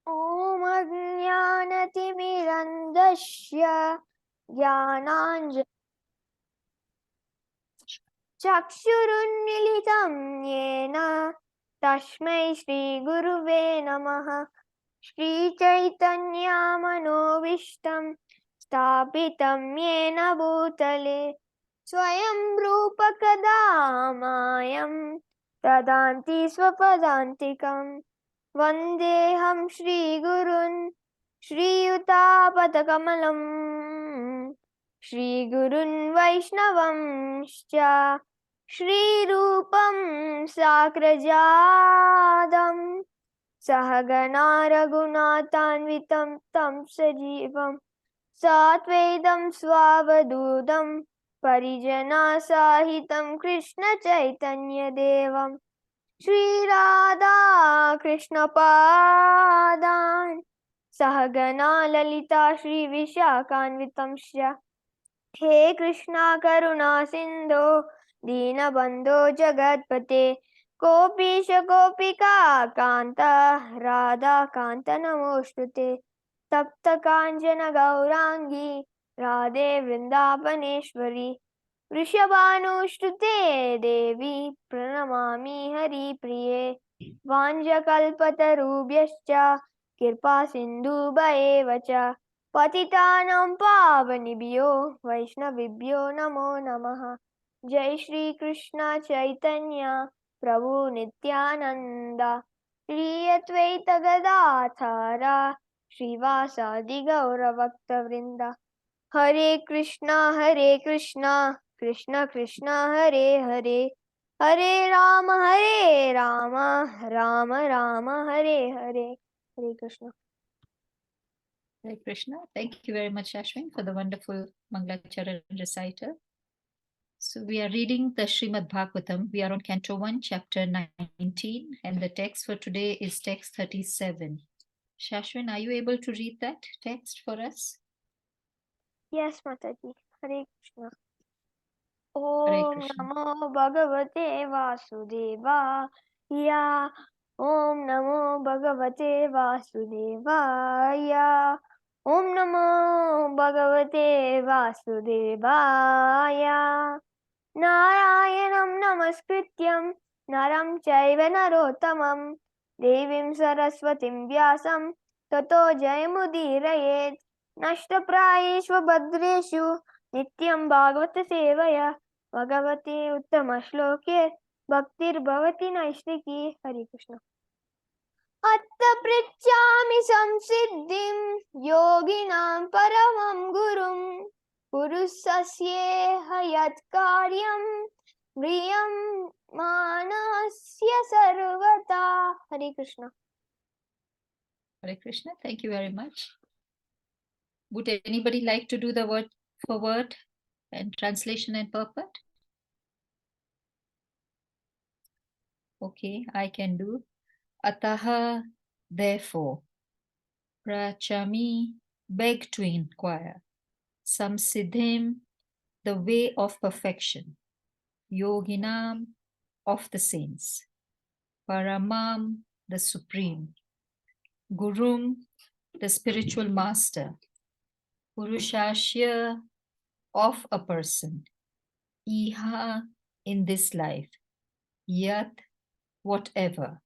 ॐ अज्ञानतिमिरन्धस्य ज्ञानाञ्जनशलाकया चक्षुरुन्मीलितं येन तस्मै श्रीगुरुवे नमः। श्रीचैतन्यमनोभीष्टं स्थापितं येन भूतले स्वयं रूपकदा मायं ददाति स्वपदान्तिकं। वन्देऽहं श्रीगुरुन् श्रीयुतापदकमलम् श्रीगुरुन् वैष्णवंश्च श्रीरूपं साग्रजातं सहगणा रघुनाथान्वितं तं सजीवं सात्वैतं स्वावधूतं परिजनसहितं कृष्णचैतन्यदेवं श्रीराधा कृष्णपादान् सहगणा ललिता श्रीविशाखान्वितंश्च। हे कृष्णा करुणा सिन्धो दीनबन्धो जगत्पते गोपीश गोपिका कान्त राधा कान्त नमोऽस्तुते। तप्त काञ्चन गौराङ्गी राधे वृन्दावनेश्वरी वृषभानुष्टुते देवी प्रणमामि हरिप्रिये। वाञ्छकल्पतरुभ्यश्च कृपा सिन्धुभ्येव च पतितानां पावनेभ्यो वैष्णवेभ्यो नमो नमः। जय श्री कृष्ण चैतन्य प्रभु नित्यानंद श्री अद्वैत गदाधर श्रीवासादि गौरभक्तवृंद। हरे कृष्णा कृष्ण कृष्ण हरे हरे हरे राम राम राम हरे हरे। हरे Krishna. Hare Krishna. Thank you very much, Ashwin, for the wonderful Mangalacharan recital. So we are reading the Srimad Bhagavatam. We are on Canto 1, Chapter 19, and the text for today is text 37. Shashwin, are you able to read that text for us? Yes, Mataji. Hare Krishna. Hare Om Krishna. Namo Bhagavate Vasudevaya. Om Namo Bhagavate Vasudevaya. Om Namo Bhagavate Vasudevaya. Narayanam Namaskrityam Naram Chaiva Narottamam Devim Saraswatim Vyasam Tato Jayamudirayet Nashtaprayeshva Bhadreshu Nityam Bhagavata Sevaya Bhagavate Uttama Shloke Bhaktir Bhavati Naishriki. Hare Krishna. Atta prithyami samsiddhim yoginam paramam gurum purusasyeha yat karyam vriyam manasya sarvata. Hare Krishna. Hare Krishna. Thank you very much. Would anybody like to do the word for word and translation and purport? Okay, I can do. Ataha, therefore, Prachami, beg to inquire. Samsiddhim, the way of perfection. Yoginam, of the saints. Paramam, the supreme. Gurum, the spiritual master. Purushashya, of a person. Iha, in this life. Yat, whatever.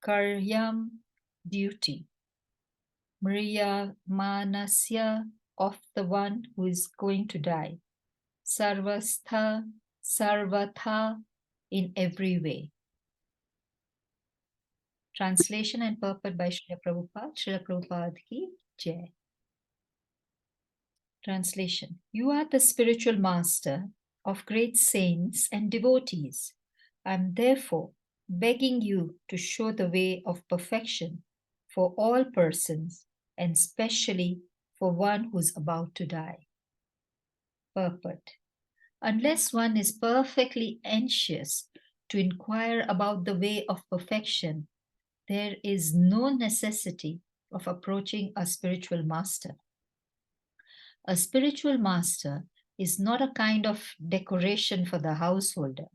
Karyam, duty. Mriya Manasya, of the one who is going to die. Sarvastha, Sarvatha, in every way. Translation and purport by Srila Prabhupada. Srila Prabhupada ki Jai. Translation. You are the spiritual master of great saints and devotees. I am therefore begging you to show the way of perfection for all persons and especially for one who is about to die. Purport. Unless one is perfectly anxious to inquire about the way of perfection, there is no necessity of approaching a spiritual master. A spiritual master is not a kind of decoration for the householder.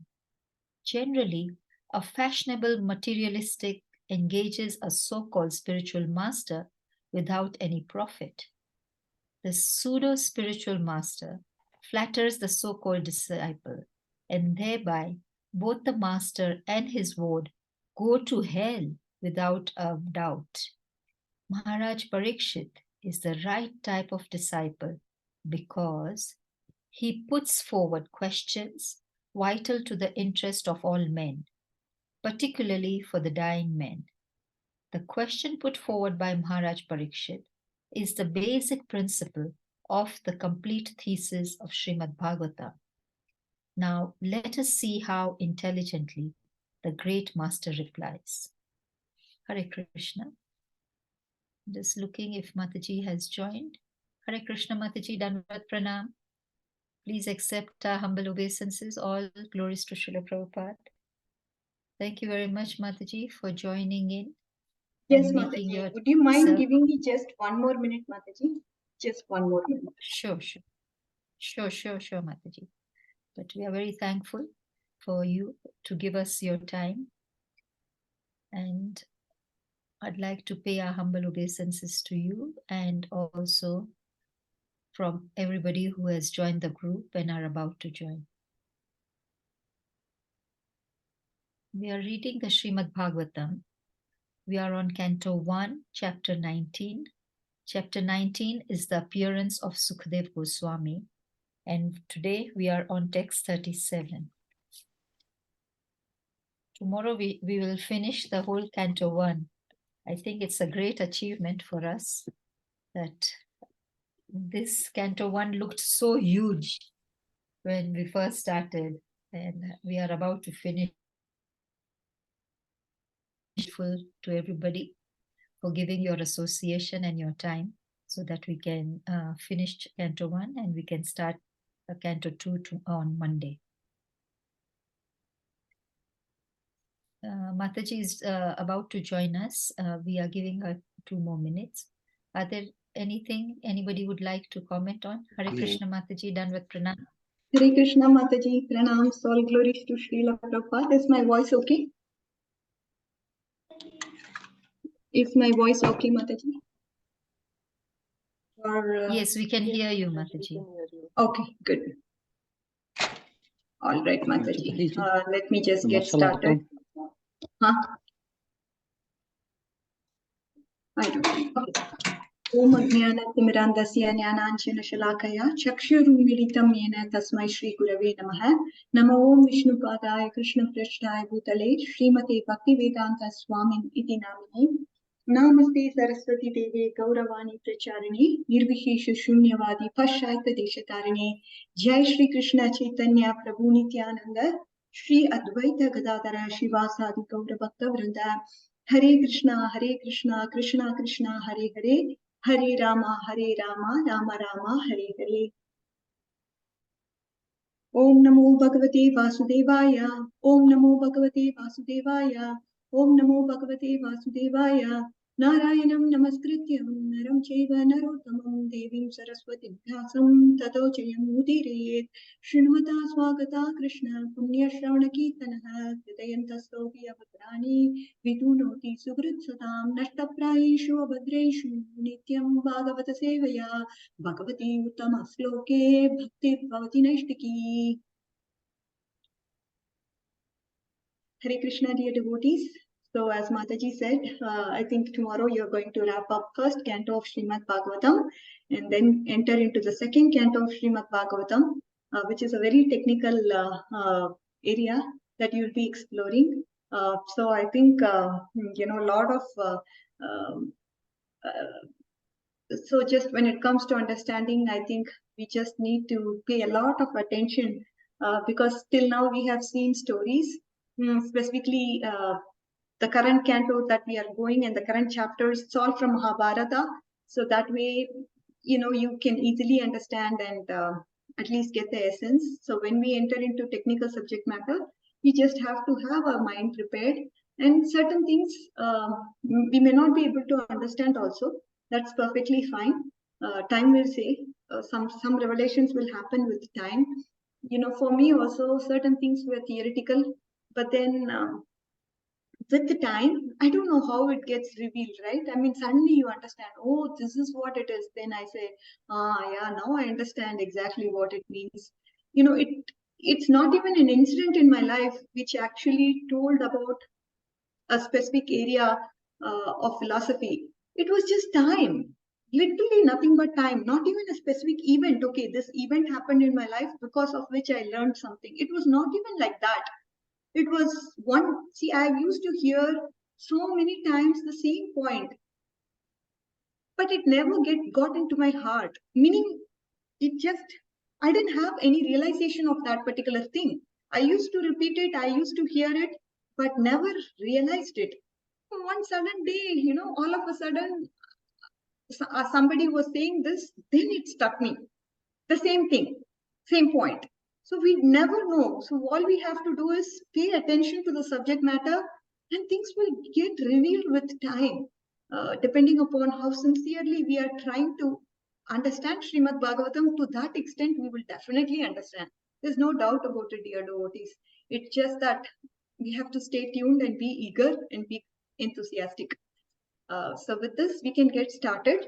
Generally, a fashionable materialistic engages a so-called spiritual master without any profit. The pseudo-spiritual master flatters the so-called disciple, and thereby both the master and his ward go to hell without a doubt. Maharaj Parikshit is the right type of disciple because he puts forward questions vital to the interest of all men, particularly for the dying men. The question put forward by Maharaj Parikshit is the basic principle of the complete thesis of Srimad Bhagavatam. Now, let us see how intelligently the great master replies. Hare Krishna. Just looking if Mataji has joined. Hare Krishna, Mataji, Dandavat Pranam. Please accept our humble obeisances. All glories to Srila Prabhupada. Thank you very much, Mataji, for joining in. Yes, Mataji. Would you mind giving me just 1 more minute, Mataji? Just 1 more minute. Sure, Mataji. But we are very thankful for you to give us your time. And I'd like to pay our humble obeisances to you and also from everybody who has joined the group and are about to join. We are reading the Srimad Bhagavatam. We are on Canto 1, Chapter 19. Chapter 19 is the appearance of Sukadeva Goswami. And today we are on text 37. Tomorrow we will finish the whole Canto 1. I think it's a great achievement for us that this Canto 1 looked so huge when we first started, and we are about to finish. Grateful to everybody for giving your association and your time so that we can finish Canto 1 and we can start Canto 2 on Monday. Mataji is about to join us. We are giving her 2 more minutes. Are there anything anybody would like to comment on? Hare Krishna, Mataji, done with Pranam. Hare Krishna, Mataji, Pranams, all glories to Srila Prabhupada. Is my voice okay? Is my voice okay, Mataji? Or, yes, we can hear you, Mataji. Okay, good. All right, Mataji. Let me just get started. Huh? I don't know. Om Ajnana-Timirandasya Jnananjana-Shalakaya Chakshurumiलितं येन तस्मै श्रीगुरवे नमः. नमो ओम विष्णुपादाय कृष्णपृष्ठाय भूतले श्रीमते भक्तिवेदांत स्वामिन् इति नामिने. नमस्ते सरस्वती देवे गौरवाणी प्रचारिणे निर्विशेष शून्यवादी पाश्चात्य देशतारिणे. जय श्री कृष्ण चैतन्य प्रभु नित्यानंद श्री अद्वैत गदाधर शिवासादि गौर भक्त वृंद. हरे कृष्णा कृष्णा कृष्णा हरे हरे, हरे रामा राम राम हरे हरे. ओम नमो भगवते वासुदेवाय. ओम नमो भगवते वासुदेवाय. ओम नमो भगवते वासुदेवाय. नारायणं नमस्कृत्यं नरं चैव नरोत्तमं देवीं सरस्वतीं व्यासं ततो जयमुदीरयेत्. शृण्वता स्वागता कृष्ण पुण्यश्रवणकीर्तनः हृदयन्तस्तोऽपि अभद्राणि विदुनोति सुहृत्सतां. नष्टप्रायेषु अभद्रेषु नित्यं भागवत सेवया Bhagwati उत्तमश्लोके भक्तिर्भवति नैष्टिकी. Hare Krishna, dear devotees. So as Mataji said, I think tomorrow you're going to wrap up first canto of Srimad Bhagavatam and then enter into the second canto of Srimad Bhagavatam, which is a very technical area that you'll be exploring. So I think, a lot of, so just when it comes to understanding, I think we just need to pay a lot of attention because till now we have seen stories, specifically the current canto that we are going and the current chapters, it's all from Mahabharata. So that way, you can easily understand and at least get the essence. So when we enter into technical subject matter, we just have to have our mind prepared, and certain things we may not be able to understand also. That's perfectly fine. Time will say. Some revelations will happen with time. For me also, certain things were theoretical, but then with the time, I don't know how it gets revealed, right? I mean, suddenly you understand, oh, this is what it is. Then I say, yeah, now I understand exactly what it means. You know, it's not even an incident in my life which actually told about a specific area of philosophy. It was just time, literally nothing but time, not even a specific event. Okay, this event happened in my life because of which I learned something. It was not even like that. It was one, see, I used to hear so many times the same point, but it never got into my heart. Meaning, it just, I didn't have any realization of that particular thing. I used to repeat it, I used to hear it, but never realized it. One sudden day, all of a sudden, somebody was saying this, then it struck me. The same thing, same point. So we never know. So all we have to do is pay attention to the subject matter, and things will get revealed with time, depending upon how sincerely we are trying to understand Srimad Bhagavatam. To that extent, we will definitely understand. There's no doubt about it, dear devotees. It's just that we have to stay tuned and be eager and be enthusiastic. So with this, we can get started.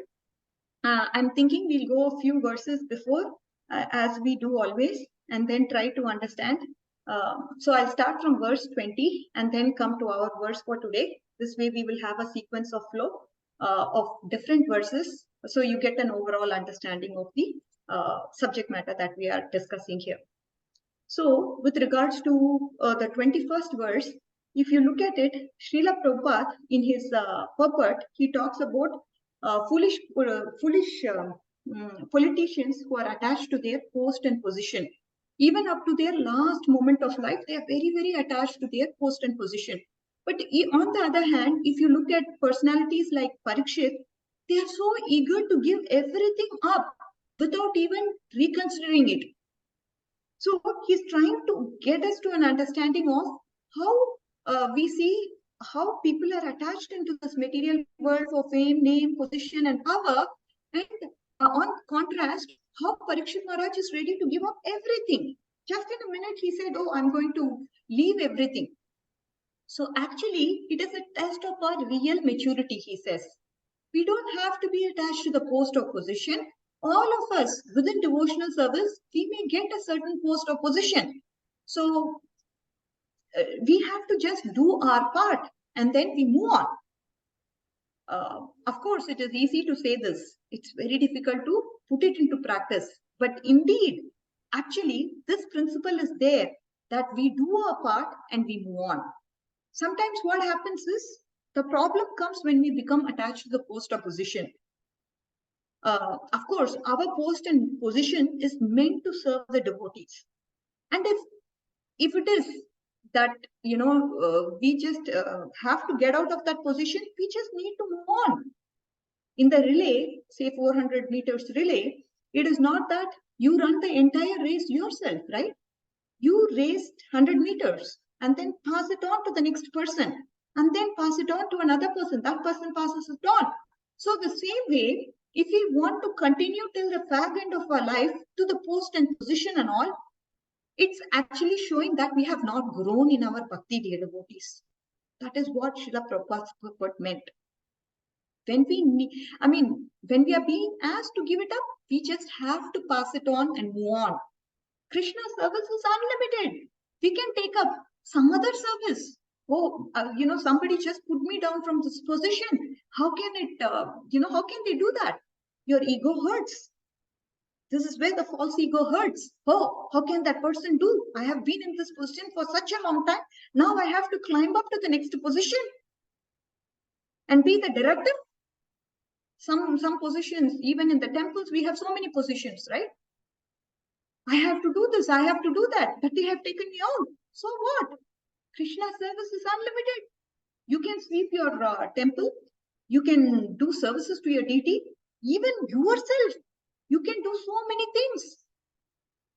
I'm thinking we'll go a few verses before, as we do always, and then try to understand. So I'll start from verse 20 and then come to our verse for today. This way we will have a sequence of flow of different verses, so you get an overall understanding of the subject matter that we are discussing here. So with regards to the 21st verse, if you look at it, Srila Prabhupada in his purport, he talks about foolish politicians who are attached to their post and position. Even up to their last moment of life, they are very, very attached to their post and position. But on the other hand, if you look at personalities like Parikshit, they are so eager to give everything up without even reconsidering it. So he's trying to get us to an understanding of how we see how people are attached into this material world for fame, name, position, and power. And on contrast, how Parikshit Maharaj is ready to give up everything. Just in a minute, he said, oh, I'm going to leave everything. So actually, it is a test of our real maturity, he says. We don't have to be attached to the post or position. All of us within devotional service, we may get a certain post or position. So we have to just do our part and then we move on. Of course, it is easy to say this. It's very difficult to put it into practice. But indeed, actually, this principle is there that we do our part and we move on. Sometimes what happens is the problem comes when we become attached to the post or position. Of course, our post and position is meant to serve the devotees. And if it is that, we just have to get out of that position, we just need to move on. In the relay, say 400 meters relay, it is not that you run the entire race yourself, right? You race 100 meters and then pass it on to the next person and then pass it on to another person. That person passes it on. So the same way, if we want to continue till the fag end of our life to the post and position and all, it's actually showing that we have not grown in our bhakti, dear devotees. That is what Srila Prabhupada's purport meant. When we are being asked to give it up, we just have to pass it on and move on. Krishna's service is unlimited. We can take up some other service. Oh, somebody just put me down from this position. How can it, how can they do that? Your ego hurts. This is where the false ego hurts. Oh, how can that person do? I have been in this position for such a long time. Now I have to climb up to the next position and be the director. Some positions, even in the temples, we have so many positions, right? I have to do this, I have to do that, but they have taken me out. So what? Krishna's service is unlimited. You can sweep your temple. You can do services to your deity. Even yourself, you can do so many things.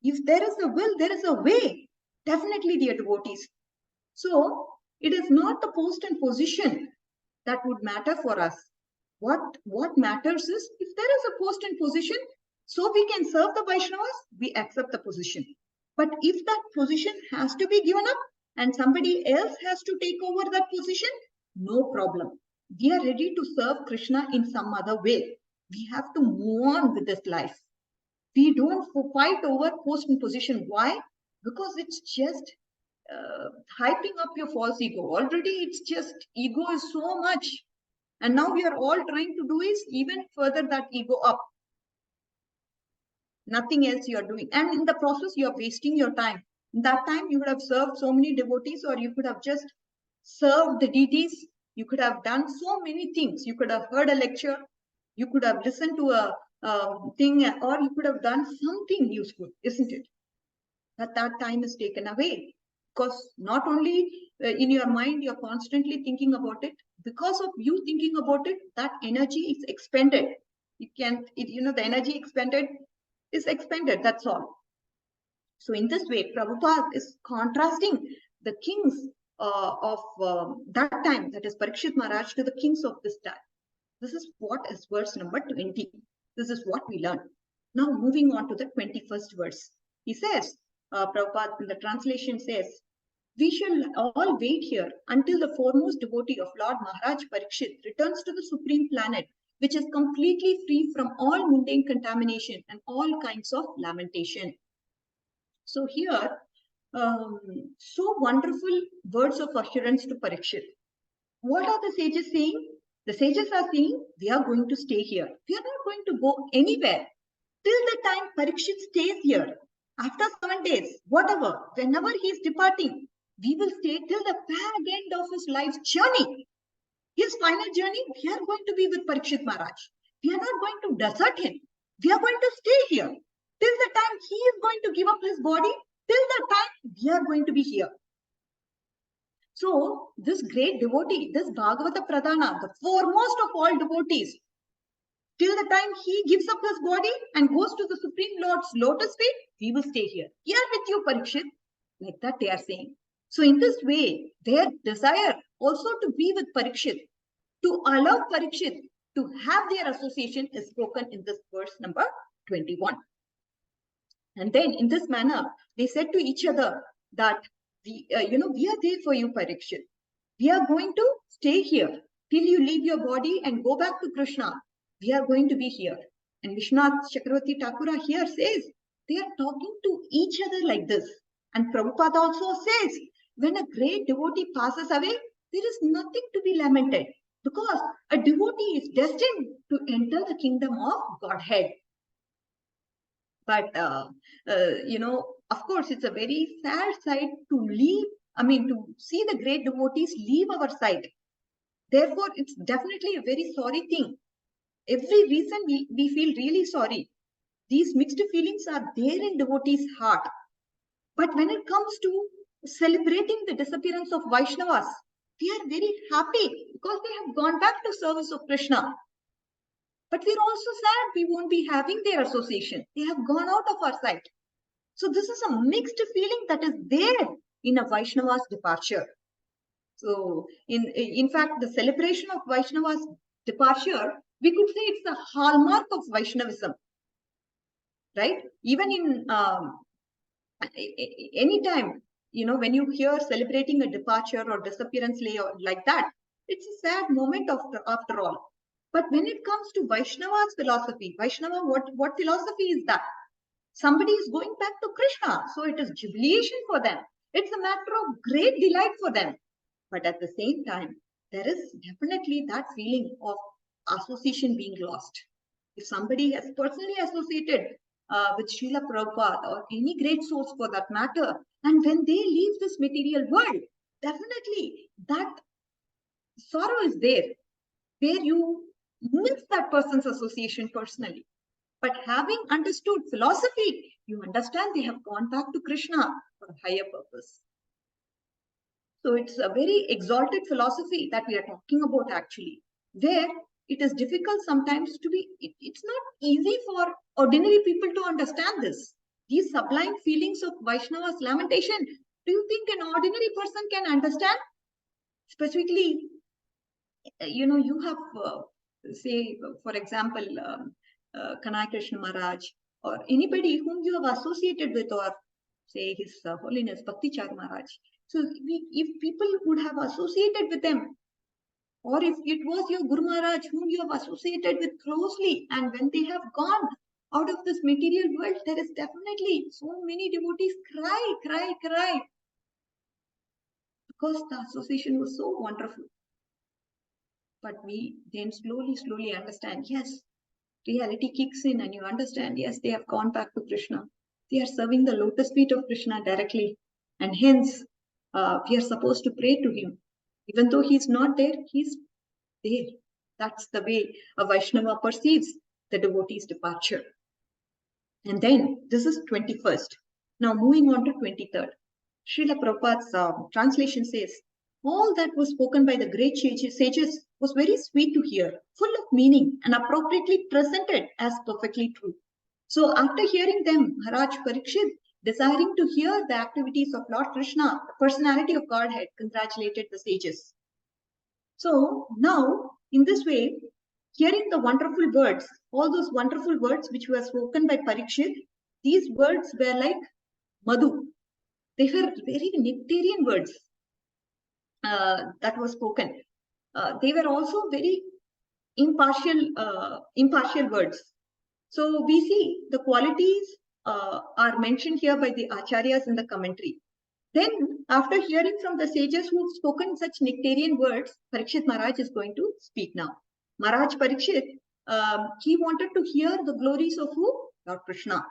If there is a will, there is a way. Definitely, dear devotees. So, it is not the post and position that would matter for us. What matters is, if there is a post and position, so we can serve the Vaishnavas, we accept the position. But if that position has to be given up, and somebody else has to take over that position, no problem. We are ready to serve Krishna in some other way. We have to move on with this life. We don't fight over post and position. Why? Because it's just hyping up your false ego. Already it's just, ego is so much. And now we are all trying to do is even further that ego up. Nothing else you are doing. And in the process, you are wasting your time. In that time, you would have served so many devotees, or you could have just served the deities. You could have done so many things. You could have heard a lecture. You could have listened to a thing, or you could have done something useful, isn't it? But that time is taken away. Because not only in your mind, you're constantly thinking about it. Because of you thinking about it, that energy is expended. The energy expended is expended, that's all. So in this way, Prabhupada is contrasting the kings of that time, that is Parikshit Maharaj, to the kings of this time. This is what is verse number 20. This is what we learn. Now moving on to the 21st verse. He says, Prabhupada in the translation says, we shall all wait here until the foremost devotee of Lord Maharaj Parikshit returns to the supreme planet, which is completely free from all mundane contamination and all kinds of lamentation. So here, so wonderful words of assurance to Parikshit. What are the sages saying? The sages are saying, we are going to stay here. We are not going to go anywhere. Till the time Parikshit stays here, after 7 days, whatever, whenever he is departing, we will stay till the fag end of his life's journey. His final journey, we are going to be with Parikshit Maharaj. We are not going to desert him. We are going to stay here. Till the time he is going to give up his body, till the time we are going to be here. So this great devotee, this Bhagavata Pradhana, the foremost of all devotees, till the time he gives up his body and goes to the Supreme Lord's lotus feet, we will stay here. Here with you, Parikshit. Like that they are saying. So in this way, their desire also to be with Parikshit, to allow Parikshit to have their association is spoken in this verse number 21. And then in this manner, they said to each other that, we are there for you, Parikshit. We are going to stay here till you leave your body and go back to Krishna. We are going to be here. And Vishwanath Chakravarti Thakura here says, they are talking to each other like this. And Prabhupada also says, when a great devotee passes away, there is nothing to be lamented, because a devotee is destined to enter the kingdom of Godhead. But, of course, it's a very sad sight to to see the great devotees leave our sight. Therefore, it's definitely a very sorry thing. Every reason we feel really sorry. These mixed feelings are there in devotees' heart. But when it comes to celebrating the disappearance of Vaishnavas, we are very happy because they have gone back to service of Krishna. But we're also sad we won't be having their association. They have gone out of our sight. So this is a mixed feeling that is there in a Vaishnava's departure. So in fact, the celebration of Vaishnava's departure, we could say it's the hallmark of Vaishnavism, right? Even in any time, when you hear celebrating a departure or disappearance day or like that, it's a sad moment after all. But when it comes to Vaishnava's philosophy, Vaishnava, what philosophy is that? Somebody is going back to Krishna, so it is jubilation for them. It's a matter of great delight for them. But at the same time, there is definitely that feeling of association being lost. If somebody has personally associated with Srila Prabhupada or any great source for that matter, and when they leave this material world, definitely that sorrow is there, where you miss that person's association personally. But having understood philosophy, you understand they have gone back to Krishna for a higher purpose. So it's a very exalted philosophy that we are talking about actually, where it is difficult sometimes to be, it's not easy for ordinary people to understand this. These sublime feelings of Vaishnava's lamentation, do you think an ordinary person can understand? Specifically, you have, say, for example, Kanai Krishna Maharaj, or anybody whom you have associated with, or say His Holiness Bhakti Char Maharaj. So if people would have associated with them, or if it was your Guru Maharaj whom you have associated with closely, and when they have gone out of this material world, there is definitely so many devotees cry, because the association was so wonderful. But we then slowly understand, yes, reality kicks in and you understand, yes, they have gone back to Krishna. They are serving the lotus feet of Krishna directly. And hence, we are supposed to pray to him. Even though he's not there, he's there. That's the way a Vaishnava perceives the devotee's departure. And then, this is 21st. Now, moving on to 23rd. Srila Prabhupada's translation says, all that was spoken by the great sages was very sweet to hear, full of meaning and appropriately presented as perfectly true. So after hearing them, Maharaj Parikshit, desiring to hear the activities of Lord Krishna, the personality of Godhead, congratulated the sages. So now, in this way, hearing the wonderful words, all those wonderful words which were spoken by Parikshit, these words were like Madhu. They were very nectarian words that were spoken. They were also very impartial words. So we see the qualities are mentioned here by the acharyas in the commentary. Then, after hearing from the sages who have spoken such nectarian words, Parikshit Maharaj is going to speak now. Maharaj Parikshit, he wanted to hear the glories of who? Lord Krishna.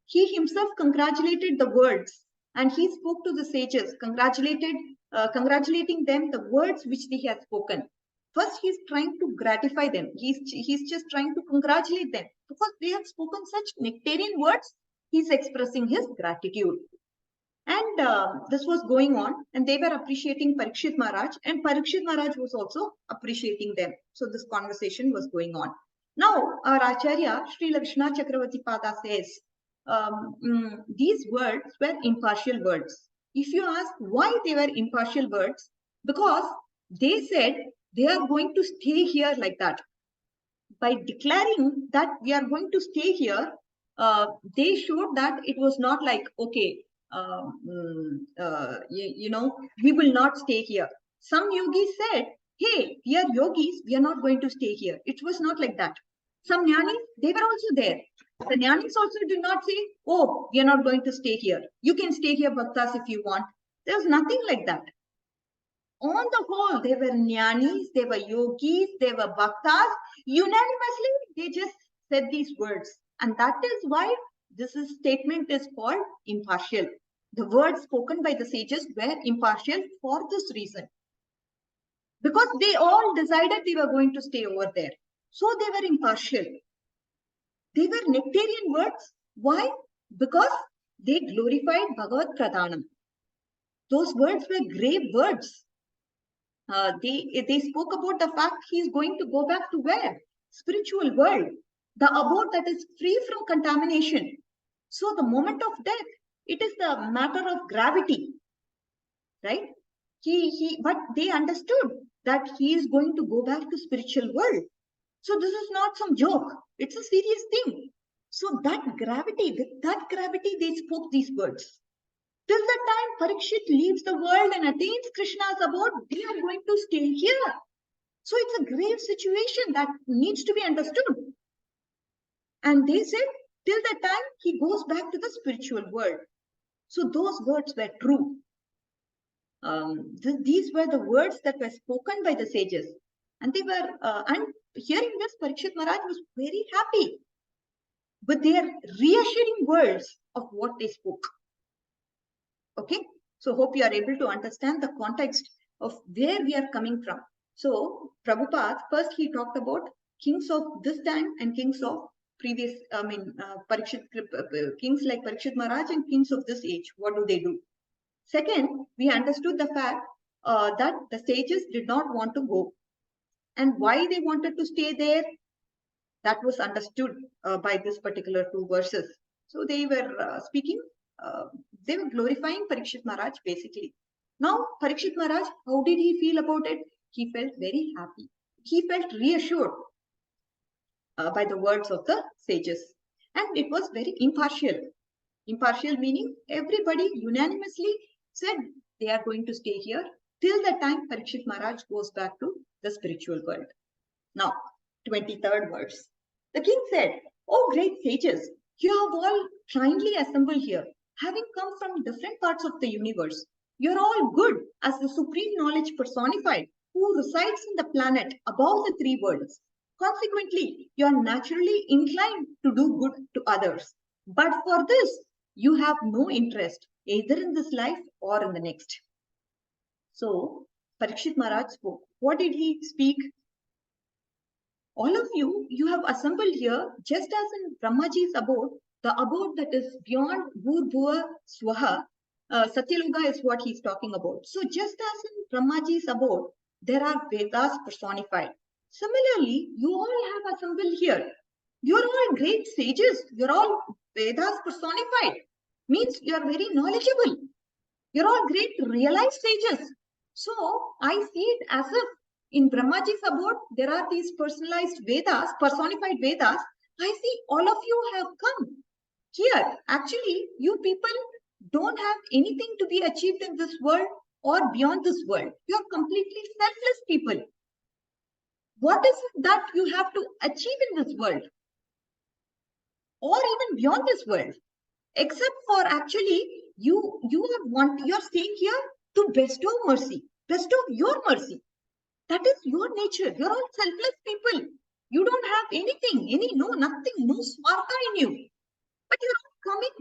He himself congratulated the words and he spoke to the sages, congratulating them the words which they had spoken. First, he's trying to gratify them. He's just trying to congratulate them because they have spoken such nectarian words. He's expressing his gratitude. And this was going on, and they were appreciating Parikshit Maharaj, and Parikshit Maharaj was also appreciating them. So this conversation was going on. Now, our Acharya, Srila Vishnu Chakravarti Pada says, these words were impartial words. If you ask why they were impartial words, because they said they are going to stay here like that. By declaring that we are going to stay here, they showed that it was not like, okay, we will not stay here. Some yogis said, hey, we are yogis, we are not going to stay here. It was not like that. Some jnanis, they were also there. The jnanis also did not say, oh, we are not going to stay here. You can stay here, bhaktas, if you want. There was nothing like that. On the whole, they were jnanis, they were yogis, they were bhaktas. Unanimously, they just said these words. And that is why this statement is called impartial. The words spoken by the sages were impartial for this reason. Because they all decided they were going to stay over there. So they were impartial. They were nectarian words. Why? Because they glorified Bhagavad Pradhanam. Those words were grave words. They spoke about the fact he is going to go back to where? Spiritual world. The abode that is free from contamination. So the moment of death, it is the matter of gravity, right? But they understood that he is going to go back to spiritual world. So this is not some joke. It's a serious thing. So that gravity, with that gravity, they spoke these words. Till the time Parikshit leaves the world and attains Krishna's abode, they are going to stay here. So it's a grave situation that needs to be understood. And they said, till the time he goes back to the spiritual world. So those words were true. These were the words that were spoken by the sages. And they were, and hearing this, Parikshit Maharaj was very happy with their reassuring words of what they spoke. Okay, so hope you are able to understand the context of where we are coming from. So Prabhupada, first he talked about kings of this time and kings of previous, kings like Parikshit Maharaj and kings of this age. What do they do? Second, we understood the fact that the sages did not want to go. And why they wanted to stay there, that was understood by this particular two verses. So they were speaking, they were glorifying Parikshit Maharaj basically. Now, Parikshit Maharaj, how did he feel about it? He felt very happy. He felt reassured by the words of the sages. And it was very impartial. Impartial meaning everybody unanimously said they are going to stay here till the time Parikshit Maharaj goes back to the spiritual world. Now, 23rd verse. The king said, "O great sages, you have all kindly assembled here, having come from different parts of the universe. You are all good as the supreme knowledge personified, who resides in the planet above the three worlds. Consequently, you are naturally inclined to do good to others. But for this, you have no interest, either in this life or in the next." So, Parikshit Maharaj spoke. What did he speak? All of you, you have assembled here just as in Brahmaji's abode, the abode that is beyond Bhur Swaha. Satyaloka is what he's talking about. So just as in Brahmaji's abode, there are Vedas personified. Similarly, you all have assembled here. You're all great sages. You're all Vedas personified. Means you're very knowledgeable. You're all great realized sages. So I see it as if in Brahmaji's abode, there are these personalized Vedas, personified Vedas. I see all of you have come here. Actually, you people don't have anything to be achieved in this world or beyond this world. You're completely selfless people. What is it that you have to achieve in this world? Or even beyond this world? Except for actually, you're staying here to bestow mercy, bestow your mercy. That is your nature. You're all selfless people. You don't have anything, nothing, no swartha in you. But you're all coming.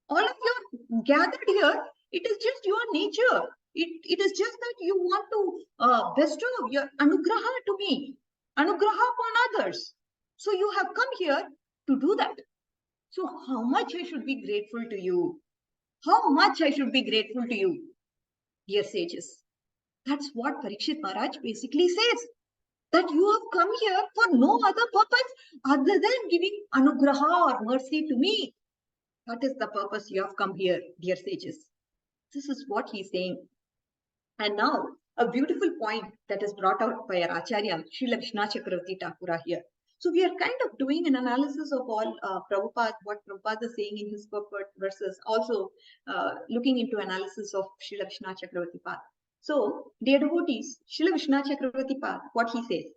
All of you are gathered here. It is just your nature. It is just that you want to bestow your anugraha to me, anugraha upon others. So you have come here to do that. So how much I should be grateful to you? How much I should be grateful to you, dear sages? That's what Parikshit Maharaj basically says. That you have come here for no other purpose other than giving anugraha or mercy to me. That is the purpose you have come here, dear sages. This is what he's saying. And now, a beautiful point that is brought out by our Acharya, Srila Vishnu Chakravarti Thakura here. So we are kind of doing an analysis of all Prabhupada, what Prabhupada is saying in his purport versus also looking into analysis of Srila Vishnu Chakravarti Path. So, dear devotees, Srila Vishnu Chakravarti Path, what he says,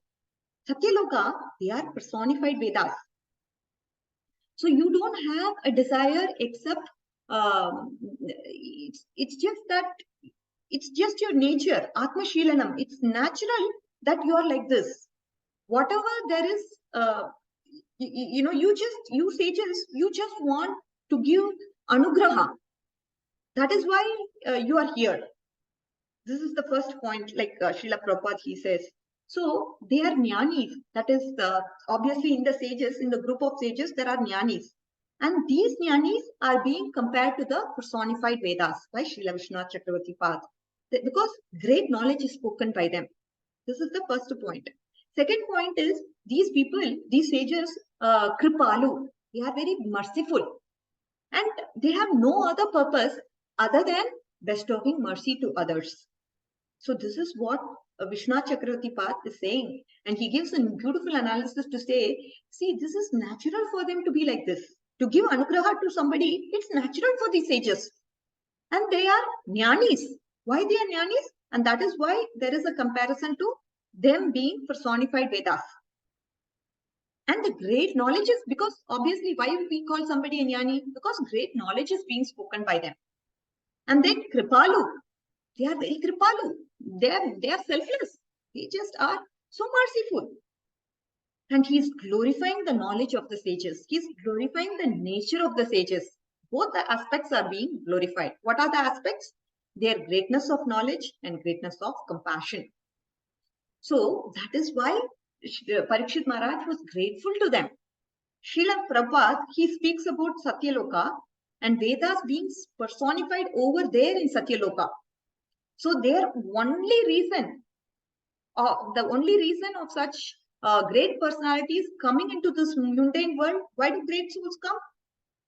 Satyaloka, they are personified Vedas. So you don't have a desire except, it's just that, it's just your nature, Atma Shilanam. It's natural that you are like this. Whatever there is, you sages, you just want to give anugraha. That is why you are here. This is the first point, like Srila Prabhupada, he says. So they are jnanis. That is obviously in the sages, in the group of sages, there are jnanis. And these jnanis are being compared to the personified Vedas by Srila Vishnu Chakravarti Path. Because great knowledge is spoken by them. This is the first point. Second point is, these people, these sages, kripalu, they are very merciful. And they have no other purpose other than bestowing mercy to others. So this is what Vishnu Chakravarti Path is saying. And he gives a beautiful analysis to say, see, this is natural for them to be like this. To give anugraha to somebody, it's natural for these sages. And they are jnanis. Why they are jnanis? And that is why there is a comparison to them being personified Vedas. And the great knowledge is, because obviously, why we call somebody a jnani? Because great knowledge is being spoken by them. And then kripalu. They are very kripalu. They are selfless. They just are so merciful. And he's glorifying the knowledge of the sages. He's glorifying the nature of the sages. Both the aspects are being glorified. What are the aspects? Their greatness of knowledge and greatness of compassion. So that is why Parikshit Maharaj was grateful to them. Srila Prabhupada, he speaks about Satyaloka and Vedas being personified over there in Satyaloka. So their only reason, the only reason of such great personalities coming into this mundane world, why do great souls come?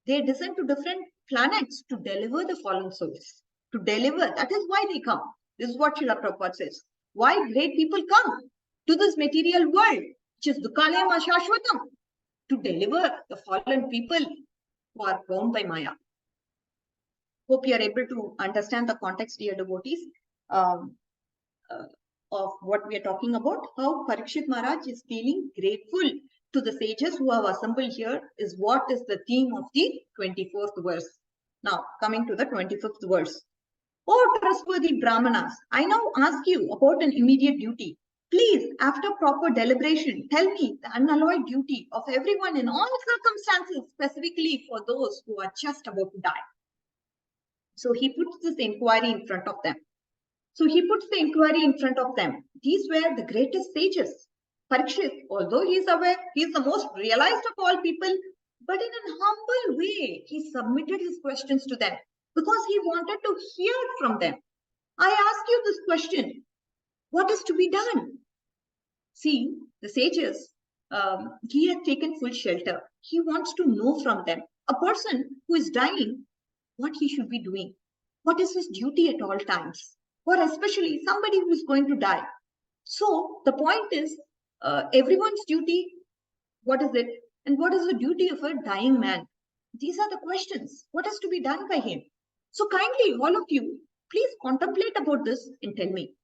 They descend to different planets to deliver the fallen souls. To deliver, that is why they come. This is what Srila Prabhupada says. Why great people come to this material world, which is Dukkalayam Ashashvatam, to deliver the fallen people who are bound by Maya. Hope you are able to understand the context, dear devotees, of what we are talking about. How Parikshit Maharaj is feeling grateful to the sages who have assembled here is what is the theme of the 24th verse. Now, coming to the 25th verse. O trustworthy Brahmanas, I now ask you about an immediate duty. Please, after proper deliberation, tell me the unalloyed duty of everyone in all circumstances, specifically for those who are just about to die. So he puts this inquiry in front of them. These were the greatest sages. Parikshit, although he is aware, he is the most realized of all people, but in a humble way, he submitted his questions to them because he wanted to hear from them. I ask you this question, what is to be done? See, the sages, he had taken full shelter. He wants to know from them, a person who is dying, what he should be doing. What is his duty at all times? Or especially somebody who is going to die. So the point is, everyone's duty, what is it? And what is the duty of a dying man? These are the questions. What is to be done by him? So kindly, all of you, please contemplate about this and tell me.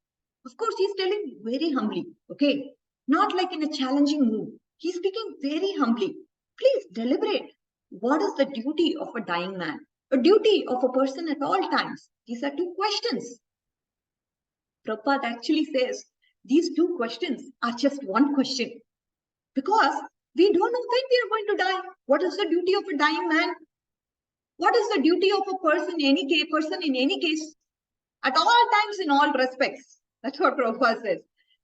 Of course, he's telling very humbly, okay? Not like in a challenging mood. He's speaking very humbly. Please deliberate. What is the duty of a dying man? A duty of a person at all times. These are two questions. Prabhupada actually says these two questions are just one question. Because we don't know when we are going to die. What is the duty of a dying man? What is the duty of a person in any case? At all times, in all respects. That's what Prabhupada says.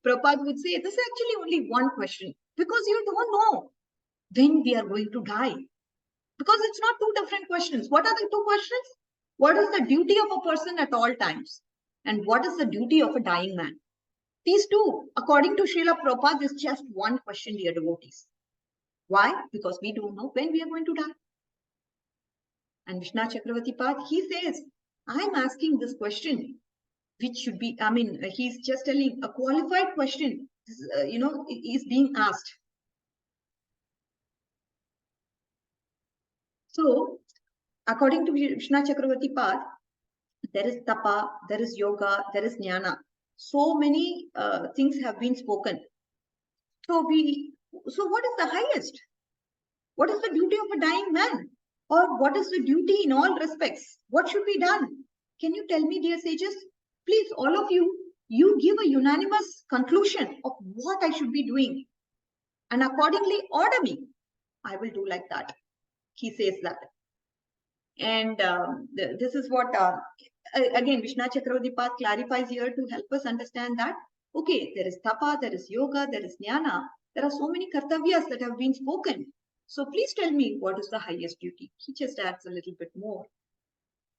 Prabhupada would say, this is actually only one question. Because you don't know when we are going to die. Because it's not two different questions. What are the two questions? What is the duty of a person at all times? And what is the duty of a dying man? These two, according to Srila Prabhupada, is just one question, dear devotees. Why? Because we don't know when we are going to die. And Vishnu Chakravarti Pad, he says, I'm asking this question, which should be, he's just telling a qualified question, is being asked. So, according to Vishnu Chakravarti Pad, there is tapa, there is yoga, there is jnana. So many things have been spoken. So what is the highest? What is the duty of a dying man? Or what is the duty in all respects? What should be done? Can you tell me, dear sages? Please, all of you, you give a unanimous conclusion of what I should be doing. And accordingly, order me. I will do like that. He says that. And this is what, again, Vishnu Chakravarti Pad clarifies here to help us understand that, okay, there is tapa, there is yoga, there is jnana. There are so many kartavyas that have been spoken. So please tell me what is the highest duty. He just adds a little bit more.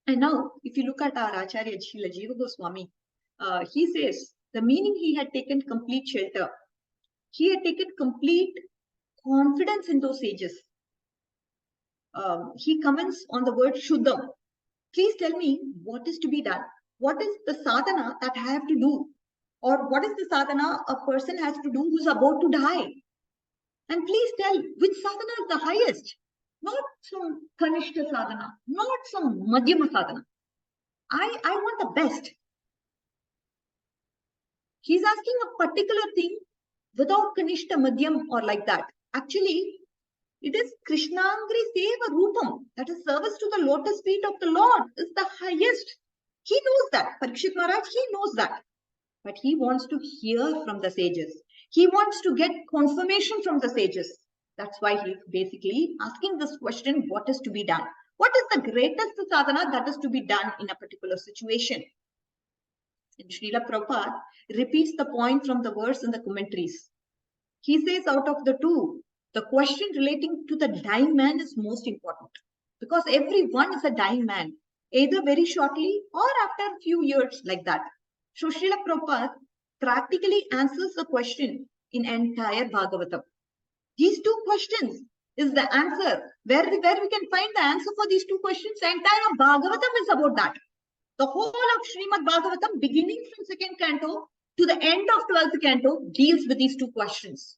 And now, if you look at our Acharya Srila Jiva Goswami, he says the meaning he had taken complete shelter. He had taken complete confidence in those sages. He comments on the word Shuddham. Please tell me what is to be done. What is the sadhana that I have to do? Or what is the sadhana a person has to do who's about to die? And please tell which sadhana is the highest. Not some Kanishta sadhana, not some Madhyama sadhana. I want the best. He's asking a particular thing without Kanishta, Madhyam or like that. Actually, it is Krishnangri Seva Rupam, that is service to the lotus feet of the Lord, is the highest. He knows that. Parikshit Maharaj, he knows that. But he wants to hear from the sages. He wants to get confirmation from the sages. That's why he's basically asking this question, what is to be done? What is the greatest sadhana that is to be done in a particular situation? And Srila Prabhupada repeats the point from the verse in the commentaries. He says out of the two, the question relating to the dying man is most important. Because everyone is a dying man, either very shortly or after a few years like that. So Srila Prabhupada practically answers the question in entire Bhagavatam. These two questions is the answer. Where we can find the answer for these two questions, the entire Bhagavatam is about that. The whole of Srimad Bhagavatam, beginning from 2nd canto to the end of 12th canto, deals with these two questions.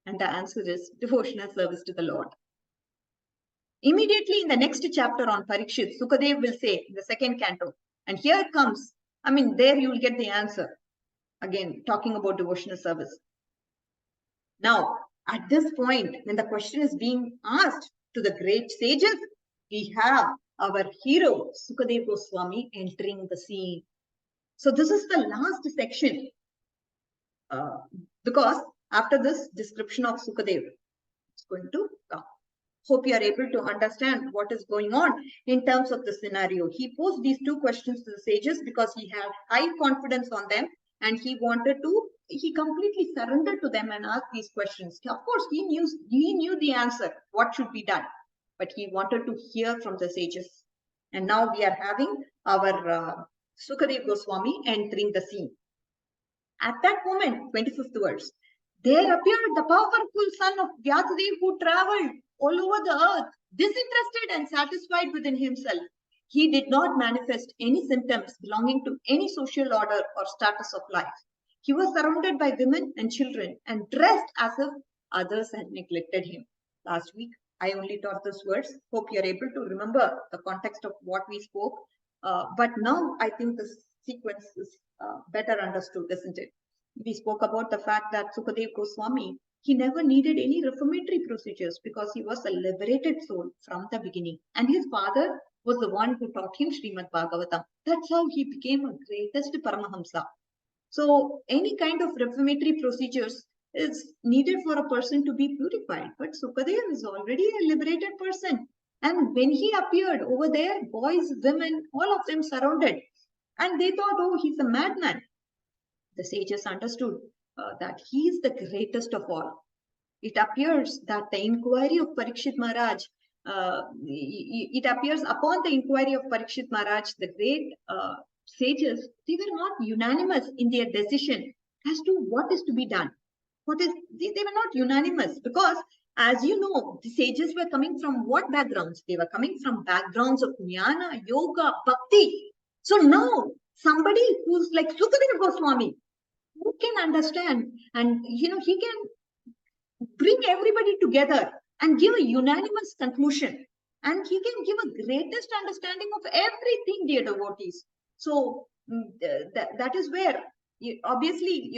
And the answer is devotional service to the Lord. Immediately in the next chapter on Parikshit, Sukadev will say in the second canto, and here comes, there you will get the answer. Again, talking about devotional service. Now, at this point, when the question is being asked to the great sages, we have our hero, Sukadev Goswami, entering the scene. So this is the last section, because after this description of Sukadev, it's going to come. Hope you are able to understand what is going on in terms of the scenario. He posed these two questions to the sages because he had high confidence on them, and he completely surrendered to them and asked these questions. Of course, he knew the answer, what should be done, but he wanted to hear from the sages. And now we are having our Sukadev Goswami entering the scene. At that moment, 25th verse, there appeared the powerful son of Vyasadev who traveled all over the earth, disinterested and satisfied within himself. He did not manifest any symptoms belonging to any social order or status of life. He was surrounded by women and children and dressed as if others had neglected him. Last week, I only taught this verse. Hope you're able to remember the context of what we spoke. But now I think the sequence is better understood, isn't it? We spoke about the fact that Sukadev Goswami, he never needed any reformatory procedures because he was a liberated soul from the beginning. And his father was the one who taught him Srimad Bhagavatam. That's how he became a greatest Paramahamsa. So any kind of reformatory procedures is needed for a person to be purified. But Sukadev is already a liberated person. And when he appeared over there, boys, women, all of them surrounded. And they thought, oh, he's a madman. The sages understood that he is the greatest of all. It appears that the inquiry of Parikshit Maharaj, it appears upon the inquiry of Parikshit Maharaj, the great sages, they were not unanimous in their decision as to what is to be done. They were not unanimous because, as you know, the sages were coming from what backgrounds? They were coming from backgrounds of jnana, yoga, bhakti. So now somebody who's like Sukadev Goswami, who can understand and he can bring everybody together and give a unanimous conclusion, and he can give a greatest understanding of everything, dear devotees. So that is where obviously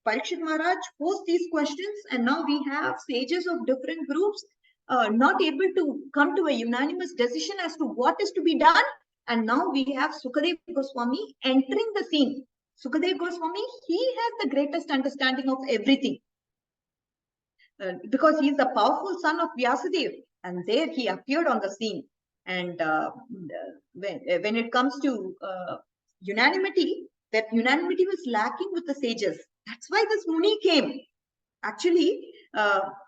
Parikshit Maharaj posed these questions, and now we have sages of different groups not able to come to a unanimous decision as to what is to be done. And now we have Sukadev Goswami entering the scene. Sukadev Goswami, he has the greatest understanding of everything because he is the powerful son of Vyasadev, and there he appeared on the scene. And when it comes to unanimity, that unanimity was lacking with the sages. That's why this Muni came. Actually,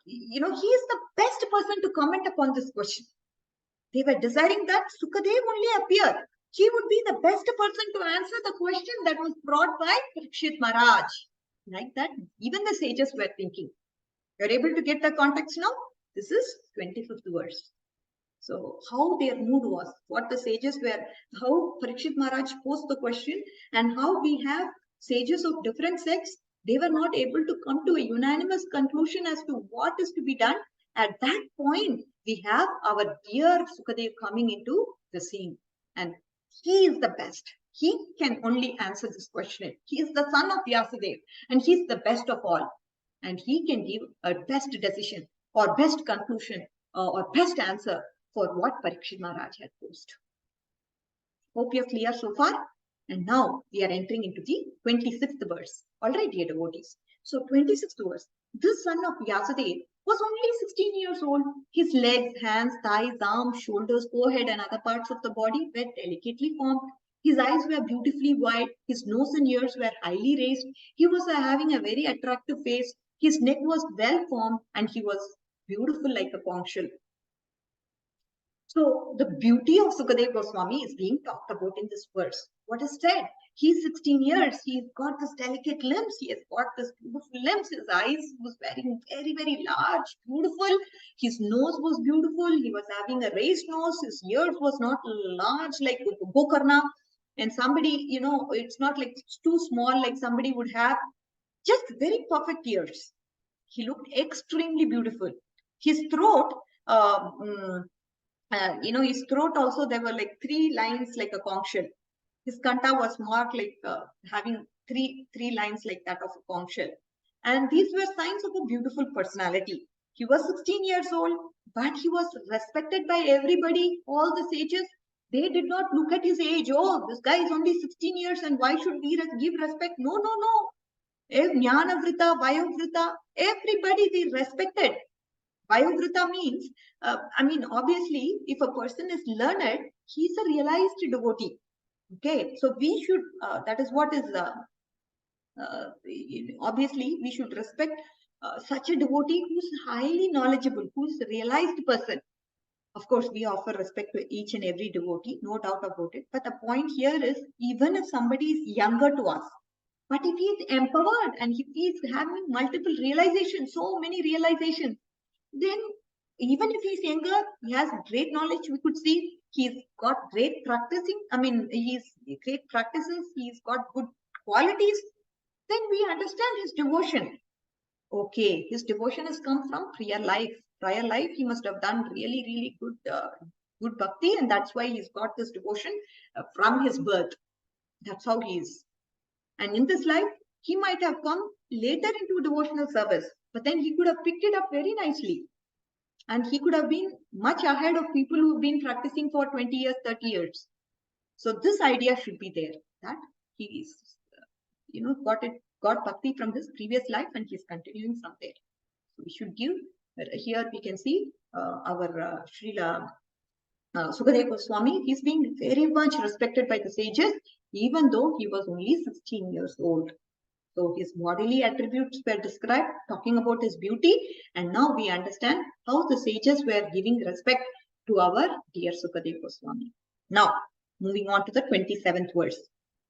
he is the best person to comment upon this question. They were desiring that Sukadev only appear. He would be the best person to answer the question that was brought by Parikshit Maharaj. Like that, even the sages were thinking. You're able to get the context now? This is 25th verse. So how their mood was, what the sages were, how Parikshit Maharaj posed the question, and how we have sages of different sects, they were not able to come to a unanimous conclusion as to what is to be done. At that point, we have our dear Sukadev coming into the scene, and he is the best. He can only answer this question. He is the son of Vyasadev, and he is the best of all. And he can give a best decision or best conclusion or best answer for what Parikshit Maharaj had posed. Hope you're clear so far. And now we are entering into the 26th verse. All right, dear devotees. So 26th verse. This son of Vyasadev was only 16 years old. His legs, hands, thighs, arms, shoulders, forehead, and other parts of the body were delicately formed. His eyes were beautifully wide. His nose and ears were highly raised. He was having a very attractive face. His neck was well formed, and he was beautiful like a conch shell. So the beauty of Sukadev Goswami is being talked about in this verse. What is said? He's 16 years. He's got this delicate limbs. He has got this beautiful limbs. His eyes was very, very, very large, beautiful. His nose was beautiful. He was having a raised nose. His ears was not large like Gokarna. And somebody, it's not like it's too small like somebody would have. Just very perfect ears. He looked extremely beautiful. His throat, his throat also, there were like 3 lines like a conch shell. His kanta was marked like having three lines like that of a conch shell. And these were signs of a beautiful personality. He was 16 years old, but he was respected by everybody, all the sages. They did not look at his age. Oh, this guy is only 16 years and why should we give respect? No, no, no. Jnanavrita, Vayovrita, everybody they respected. Vayovrita means, obviously, if a person is learned, he's a realized devotee. Okay, so we should, that is what is, obviously, we should respect such a devotee who's highly knowledgeable, who's a realized person. Of course, we offer respect to each and every devotee, no doubt about it. But the point here is, even if somebody is younger to us, but if he is empowered and if he is having multiple realizations, so many realizations, then even if he's younger, he has great knowledge. We could see he's got great practicing. He's great practices. He's got good qualities. Then we understand his devotion. Okay, his devotion has come from prior life. Prior life, he must have done really, really good bhakti, and that's why he's got this devotion from his birth. That's how he is. And in this life, he might have come later into devotional service, but then he could have picked it up very nicely. And he could have been much ahead of people who've been practicing for 20 years, 30 years. So this idea should be there, that he is, got bhakti from his previous life and he's continuing from there. So we should give, here we can see our Srila Sukadeva Goswami, he's being very much respected by the sages, even though he was only 16 years old. So his bodily attributes were described, talking about his beauty, and now we understand how the sages were giving respect to our dear Sukadeva Goswami. Now, moving on to the 27th verse.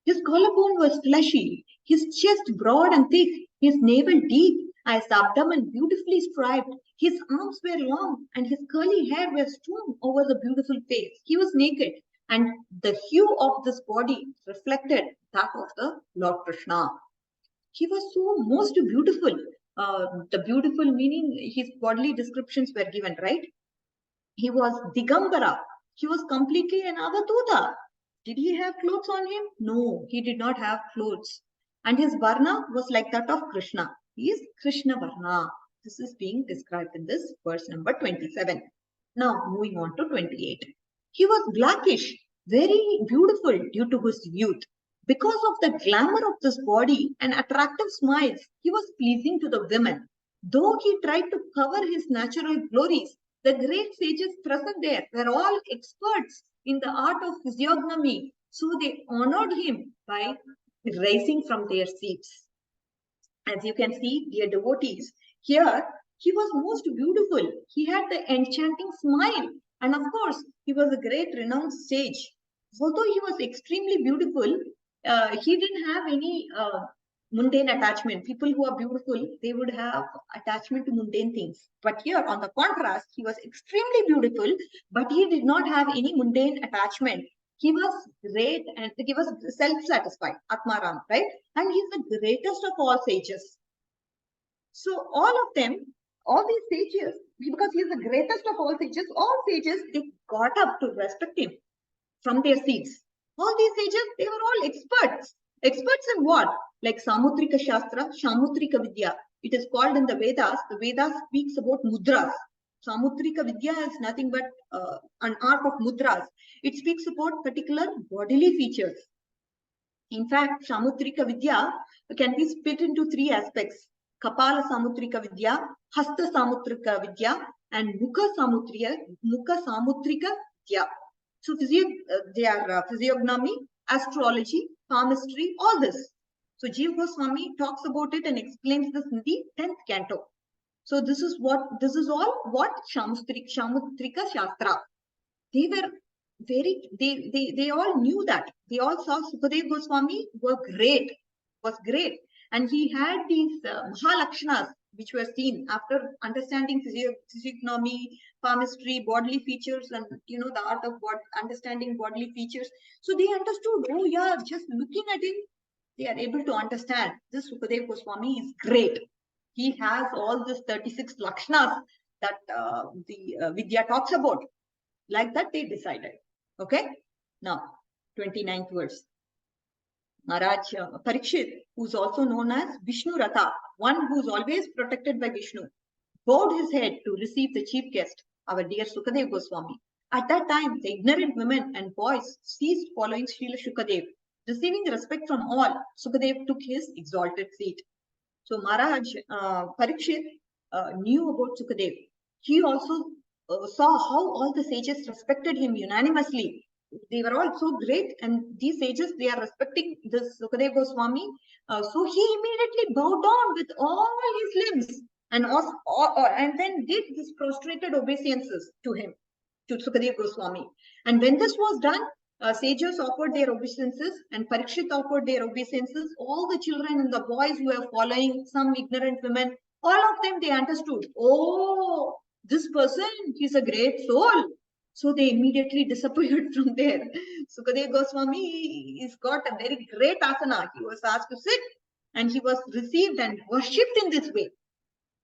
His collarbone was fleshy, his chest broad and thick, his navel deep, his abdomen beautifully striped, his arms were long, and his curly hair was strewn over the beautiful face. He was naked, and the hue of this body reflected that of the Lord Krishna. He was so most beautiful. The beautiful meaning, his bodily descriptions were given, right? He was Digambara. He was completely an Avatuta. Did he have clothes on him? No, he did not have clothes. And his Varna was like that of Krishna. He is Krishna Varna. This is being described in this verse number 27. Now, moving on to 28. He was blackish, very beautiful due to his youth. Because of the glamour of this body and attractive smiles, he was pleasing to the women. Though he tried to cover his natural glories, the great sages present there were all experts in the art of physiognomy. So they honored him by rising from their seats. As you can see, dear devotees, here he was most beautiful. He had the enchanting smile. And of course, he was a great renowned sage. Although he was extremely beautiful, he didn't have any mundane attachment. People who are beautiful, they would have attachment to mundane things. But here, on the contrast, he was extremely beautiful, but he did not have any mundane attachment. He was great and he was self-satisfied, Atmaram, right? And he's the greatest of all sages. So all of them, all these sages, because he's the greatest of all sages, they got up to respect him from their seats. All these sages, they were all experts. Experts in what? Like Samutrika Shastra, Samutrika Vidya. It is called in the Vedas. The Vedas speaks about mudras. Samutrika Vidya is nothing but an art of mudras. It speaks about particular bodily features. In fact, Samutrika Vidya can be split into 3 aspects. Kapala Samutrika Vidya, Hasta Samutrika Vidya, and Mukha Samutrika Vidya. So they are physiognomy, astrology, palmistry, all this. So Jiva Goswami talks about it and explains this in the 10th canto. So this is all what Samutrika Shastra. They were they all knew that. They all saw Sukadeva Goswami was great. And he had these Mahalakshanas, which were seen after understanding physiognomy, palmistry, bodily features, and the art of understanding bodily features. So they understood, oh yeah, just looking at him, they are able to understand this Sukadeva Goswami is great. He has all this 36 Lakshanas that the Vidya talks about. Like that they decided. Okay. Now, 29th verse. Maharaj Parikshit, who's also known as Vishnu Ratha, one who's always protected by Vishnu, bowed his head to receive the chief guest, our dear Sukadev Goswami. At that time, the ignorant women and boys ceased following Srila Shukadev. Receiving respect from all, Sukadev took his exalted seat. So Maharaj Parikshit knew about Sukadev. He also saw how all the sages respected him unanimously. They were all so great, and these sages, they are respecting this Sukadev Goswami. So he immediately bowed down with all his limbs and then did this prostrated obeisances to him, to Sukadev Goswami. And when this was done, sages offered their obeisances and Parikshit offered their obeisances. All the children and the boys who were following, some ignorant women, all of them, they understood, oh, this person, he's a great soul. So they immediately disappeared from there. Sukadev Goswami, he's got a very great asana. He was asked to sit and he was received and worshipped in this way.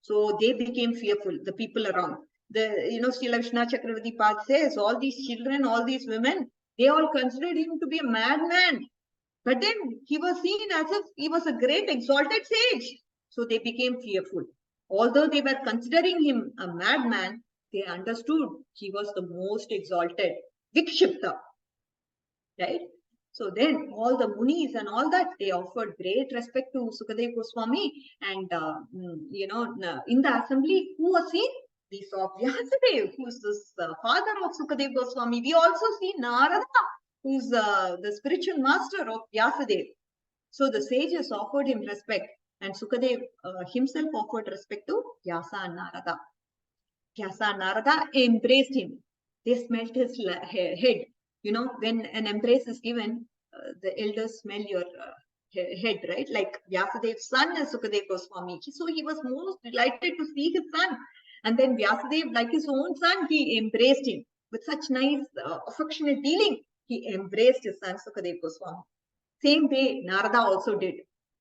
So they became fearful, the people around. Srila Vishnu Chakravarti Pad says, all these children, all these women, they all considered him to be a madman. But then he was seen as if he was a great exalted sage. So they became fearful. Although they were considering him a madman, they understood he was the most exalted, Vikshipta. Right? So then all the munis and all that, they offered great respect to Sukadev Goswami. And, in the assembly, who was seen? We saw Vyasadev, who's this father of Sukadev Goswami. We also see Narada, who's the spiritual master of Vyasadev. So the sages offered him respect, and Sukadev himself offered respect to Vyasa and Narada. Vyasa and Narada embraced him. They smelt his head. When an embrace is given, the elders smell your head, right? Like Vyasadev's son is Sukadev Goswami. So he was most delighted to see his son. And then Vyasadev, like his own son, he embraced him with such nice, affectionate dealing. He embraced his son, Sukadev Goswami. Same way, Narada also did.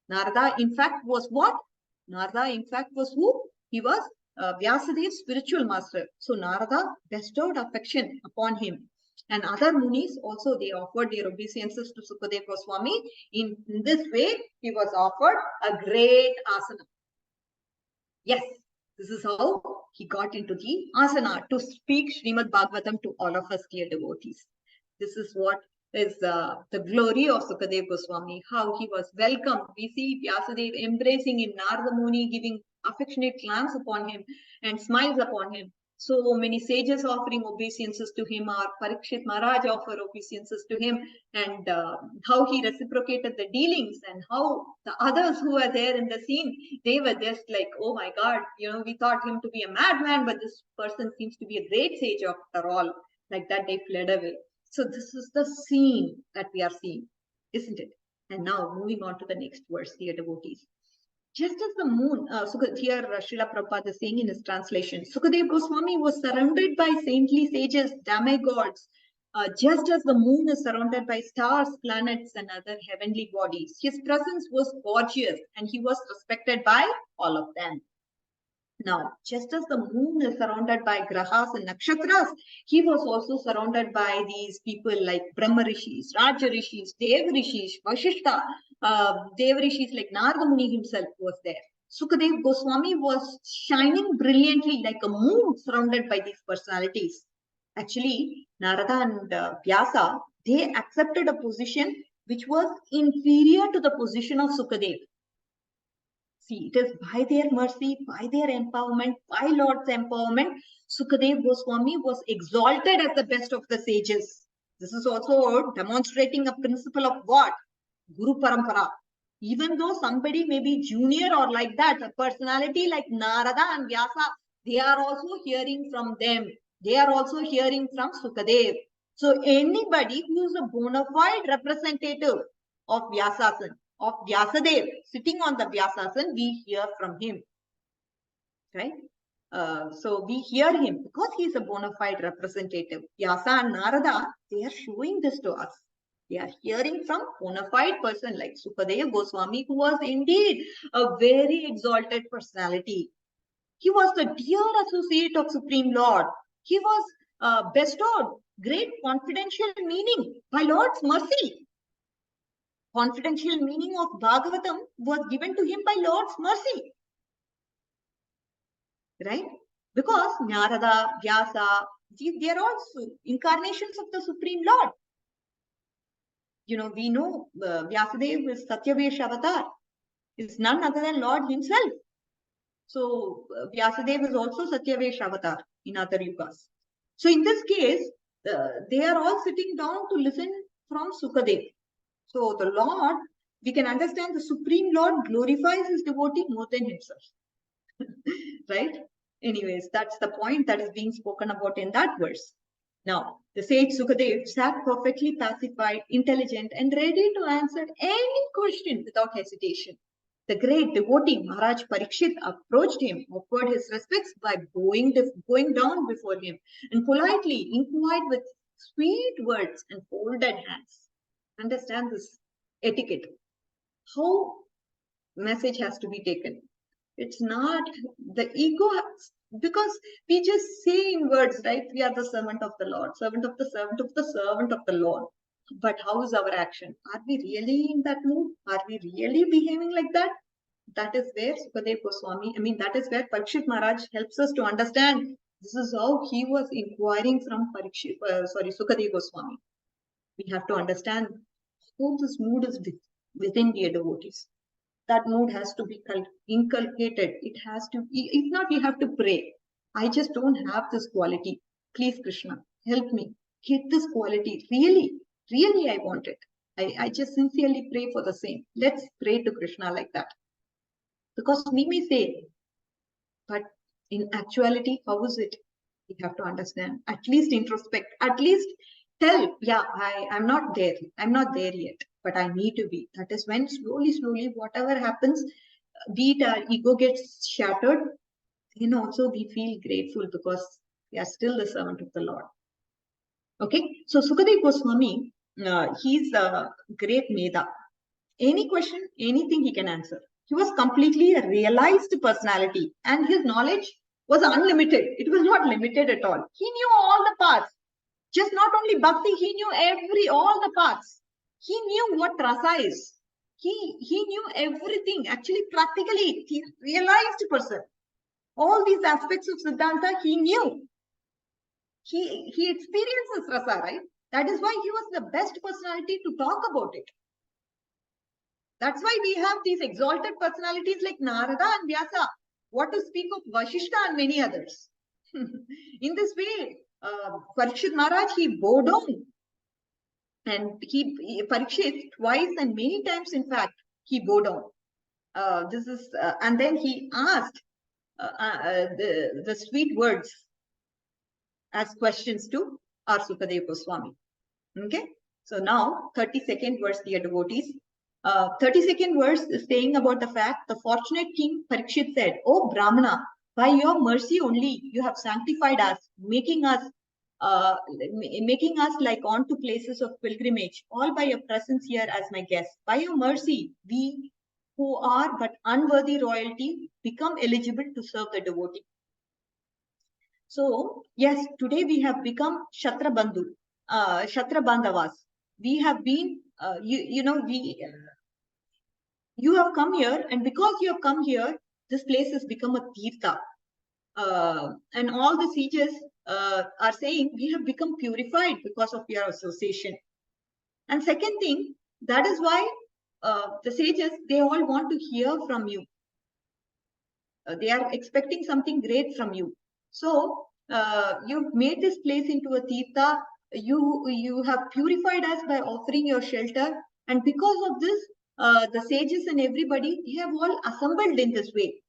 Narada, in fact, was what? Narada, in fact, was who? He was Vyasadev's spiritual master. So Narada bestowed affection upon him. And other munis also, they offered their obeisances to Sukadev Goswami. In this way, he was offered a great asana. Yes, this is how he got into the asana, to speak Srimad Bhagavatam to all of us dear devotees. This is what is the glory of Sukadev Goswami, how he was welcomed. We see Vyasadev embracing him, Narada Muni giving affectionate glance upon him and smiles upon him. So many sages offering obeisances to him, or Parikshit Maharaj offer obeisances to him, and how he reciprocated the dealings, and how the others who were there in the scene, they were just like, oh my God, we thought him to be a madman, but this person seems to be a great sage after all. Like that, they fled away. So this is the scene that we are seeing, isn't it? And now moving on to the next verse, dear devotees. Just as the moon, here Srila Prabhupada is saying in his translation, Sukadev Goswami was surrounded by saintly sages, demigods, just as the moon is surrounded by stars, planets, and other heavenly bodies. His presence was gorgeous, and he was respected by all of them. Now, just as the moon is surrounded by grahas and nakshatras, he was also surrounded by these people like Brahma Rishis, Raja Rishis, Dev Rishis, Vashishta, Dev Rishis like Narada Muni himself was there. Sukadev Goswami was shining brilliantly like a moon surrounded by these personalities. Actually, Narada and Vyasa, they accepted a position which was inferior to the position of Sukadev. See, it is by their mercy, by their empowerment, by Lord's empowerment, Sukadev Goswami was exalted as the best of the sages. This is also demonstrating a principle of what? Guru Parampara. Even though somebody may be junior or like that, a personality like Narada and Vyasa, they are also hearing from them. They are also hearing from Sukadev. So anybody who is a bona fide representative of Vyasasan, of Vyasadev, sitting on the Vyasasan, we hear from him. Right? So we hear him because he is a bona fide representative. Vyasa and Narada, they are showing this to us. They are hearing from bona fide person like Sukadev Goswami, who was indeed a very exalted personality. He was the dear associate of Supreme Lord. He was bestowed great confidential meaning by Lord's mercy. Confidential meaning of Bhagavatam was given to him by Lord's mercy. Right? Because Narada, Vyasa, they are all incarnations of the Supreme Lord. You know, we know Vyasadeva is Satyavesh avatar, is none other than Lord himself. So Vyasadeva is also Satyavesh avatar in other yugas. So in this case, they are all sitting down to listen from Sukadev. So the Lord, we can understand the Supreme Lord glorifies his devotee more than himself. Right? Anyways, that's the point that is being spoken about in that verse. Now, the sage Sukadev sat perfectly pacified, intelligent, and ready to answer any question without hesitation. The great devotee Maharaj Parikshit approached him, offered his respects by going down before him, and politely inquired with sweet words and folded hands. Understand this etiquette. How message has to be taken. It's not the ego, because we just say in words, right? We are the servant of the Lord, servant of the servant of the servant of the Lord. But how is our action? Are we really in that mood? Are we really behaving like that? That is where Sukadev Goswami, that is where Parikshit Maharaj helps us to understand. This is how he was inquiring from Sukadev Goswami. We have to understand how this mood is within the devotees. That mood has to be inculcated. It has to, if not, you have to pray. I just don't have this quality. Please, Krishna, help me. Get this quality. Really, really, I want it. I just sincerely pray for the same. Let's pray to Krishna like that. Because we may say, but in actuality, how is it? We have to understand. At least introspect. At least tell, yeah, I'm not there. I'm not there yet, but I need to be. That is when slowly, whatever happens, be it our ego gets shattered, then also we feel grateful because we are still the servant of the Lord. Okay, so Sukadev Goswami, he's a great Meda. Any question, anything he can answer. He was completely a realized personality and his knowledge was unlimited. It was not limited at all. He knew all the paths. Just not only bhakti, he knew all the paths. He knew what rasa is. He knew everything. Actually, practically, he realized person. All these aspects of Siddhanta, he knew. He experiences rasa, right? That is why he was the best personality to talk about it. That's why we have these exalted personalities like Narada and Vyasa. What to speak of Vashishta and many others. In this way, Parikshit Maharaj, he bowed down. And Parikshit twice and many times, in fact, he bowed down. And then he asked the sweet words as questions to our Sukadev Goswami. Okay. So now, 32nd verse, dear devotees. 32nd verse is saying about the fact the fortunate king Parikshit said, "O Brahmana, by your mercy only you have sanctified us, making us like on to places of pilgrimage, all by your presence here as my guests. By your mercy, we who are but unworthy royalty become eligible to serve the devotee." So yes, today we have become Shatra Bandhu, Shatra Bandhavas. We have been, you have come here, and because you have come here, this place has become a tirtha. And all the sages are saying we have become purified because of your association. And second thing, that is why the sages, they all want to hear from you. They are expecting something great from you. So you've made this place into a tirtha. You have purified us by offering your shelter. And because of this, the sages and everybody, they have all assembled in this way.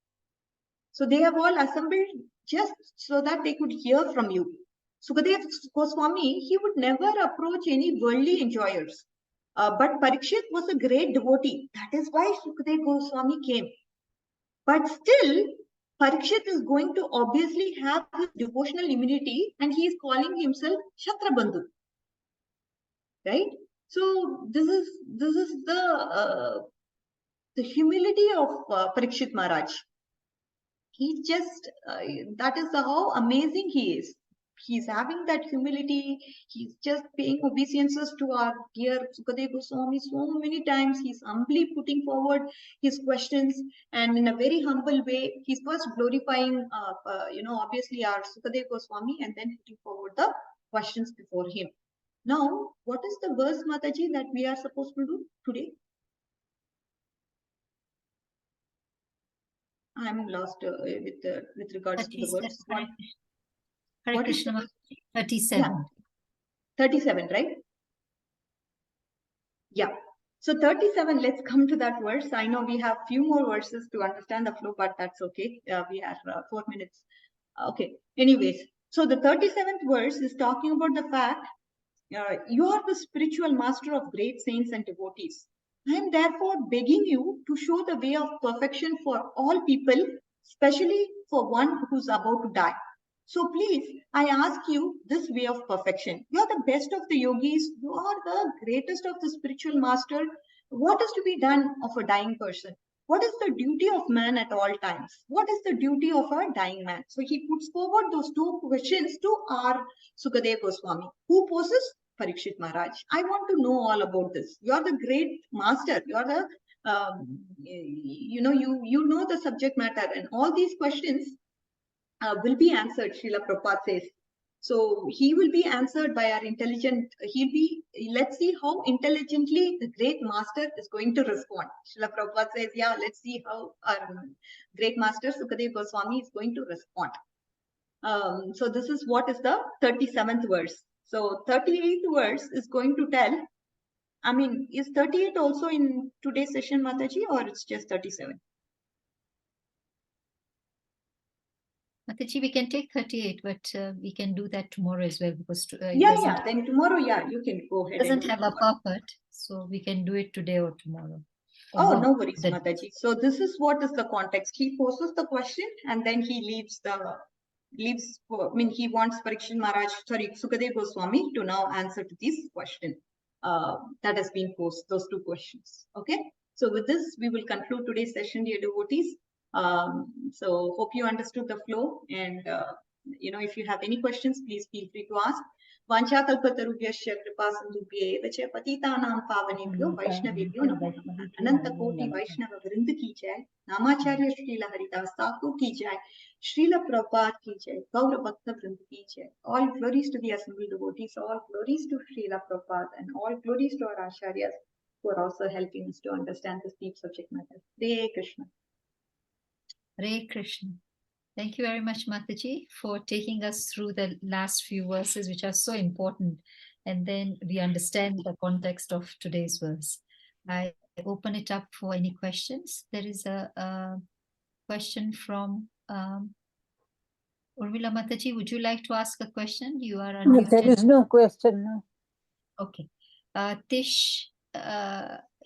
So they have all assembled just so that they could hear from you. Sukadev Goswami, he would never approach any worldly enjoyers. But Parikshit was a great devotee. That is why Sukadev Goswami came. But still, Parikshit is going to obviously have his devotional immunity and he is calling himself Shatrabandhu. Right? So this is the humility of Parikshit Maharaj. He just, that is how amazing he is. he's having that humility. He's just paying obeisances to our dear Sukadeva Goswami so many times. He's humbly putting forward his questions, and in a very humble way, he's first glorifying, obviously our Sukadeva Goswami, and then putting forward the questions before him. Now, what is the verse, Mataji, that we are supposed to do today? I'm lost with regards to the words. Hare Krishna, 37. Yeah. 37, right? Yeah. So 37, let's come to that verse. I know we have few more verses to understand the flow, but that's okay. We have 4 minutes. Okay. Anyways, so the 37th verse is talking about the fact you are the spiritual master of great saints and devotees. I am therefore begging you to show the way of perfection for all people, especially for one who's about to die. So please, I ask you this way of perfection. You are the best of the yogis. You are the greatest of the spiritual master. What is to be done of a dying person? What is the duty of man at all times? What is the duty of a dying man? So he puts forward those two questions to our Sukadeva Goswami, who poses Parikshit Maharaj. I want to know all about this. You are the great master. You are the, you know the subject matter, and all these questions will be answered, Srila Prabhupada says. So he will be answered by our intelligent, let's see how intelligently the great master is going to respond. Srila Prabhupada says, yeah, let's see how our great master Sukadeva Goswami is going to respond. So this is what is the 37th verse. So 38th verse is going to tell, I mean, is 38 also in today's session, Mataji, or it's just 37? Mataji, we can take 38, but we can do that tomorrow as well, because then tomorrow, you can go ahead. It doesn't have a purport, so we can do it today or tomorrow. Oh, no worries, Mataji. So this is what is the context. He poses the question and then he he wants Parikshit Maharaj, Sukadeva Goswami to now answer to this question that has been posed, those two questions. Okay. So with this, we will conclude today's session, dear devotees. So hope you understood the flow, and if you have any questions, please feel free to ask. वाञ्छाकल्पतरुभ्यश्च कृपासिन्धुभ्येव च पतितानां पावनेभ्यो वैष्णवेभ्यो नमो नमः। अनंत कोटि वैष्णव वृंद की जय। नामाचार्य श्रील हरिदास ठाकुर की जय। श्रील प्रभुपाद की जय। गौर भक्त वृंद की जय। All glories to the assembled devotees, all glories to Srila Prabhupada, and all glories to our acharyas who are also helping us to understand this deep subject matter. Hare Krishna. Hare Krishna. Thank you very much, Mataji, for taking us through the last few verses, which are so important. And then we understand the context of today's verse. I open it up for any questions. There is a question from Urmila Mataji. Would you like to ask a question? You are unmuted. There is no question. No. Okay. Tish,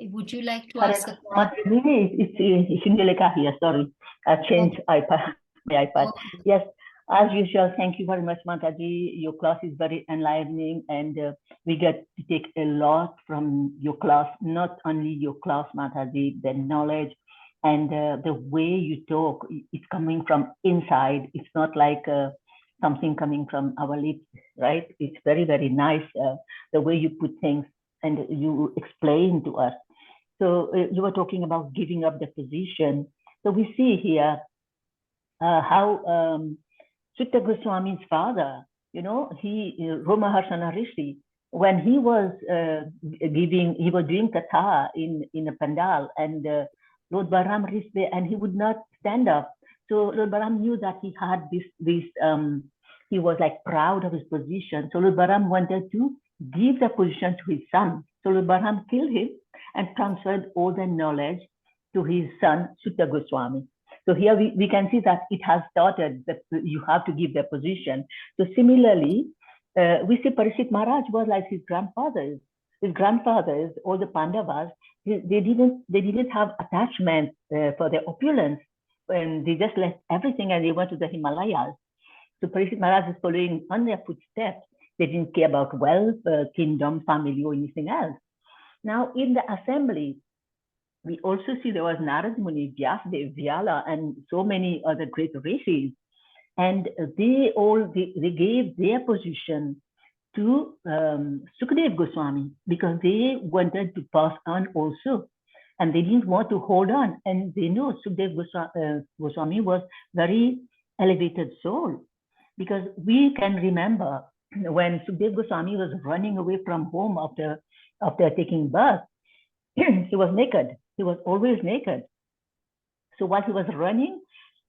would you like to ask a question? It's Shindileka here. Sorry, I changed iPad. My iPad. Okay. Yes, as usual. Thank you very much, Mataji. Your class is very enlightening, and we get to take a lot from your class. Not only your class, Mataji, the knowledge and the way you talk. It's coming from inside. It's not like something coming from our lips, right? It's very, very nice the way you put things and you explain to us. So you were talking about giving up the position. So we see here how Sutta Goswami's father, Romaharsana Rishi, when he was doing katha in a pandal, and Lord Balaram reached there and he would not stand up. So Lord Balaram knew that he had he was like proud of his position. So Lord Balaram wanted to give the position to his son. So Lord Balaram killed him and transferred all the knowledge to his son, Sutta Goswami. So here we can see that it has started that you have to give the position. So similarly, we see Parikshit Maharaj was like his grandfathers. His grandfathers, all the Pandavas, they didn't have attachment for their opulence, and they just left everything and they went to the Himalayas. So Parikshit Maharaj is following on their footsteps. They didn't care about wealth, kingdom, family, or anything else. Now in the assembly, we also see there was Narad Muni, Vyasdev, Vyala, and so many other great rishis. and they gave their position to Sukadev Goswami because they wanted to pass on also, and they didn't want to hold on. And they know Sukadev Goswami was very elevated soul, because we can remember when Sukadev Goswami was running away from home after taking birth. He was naked. He was always naked. So while he was running,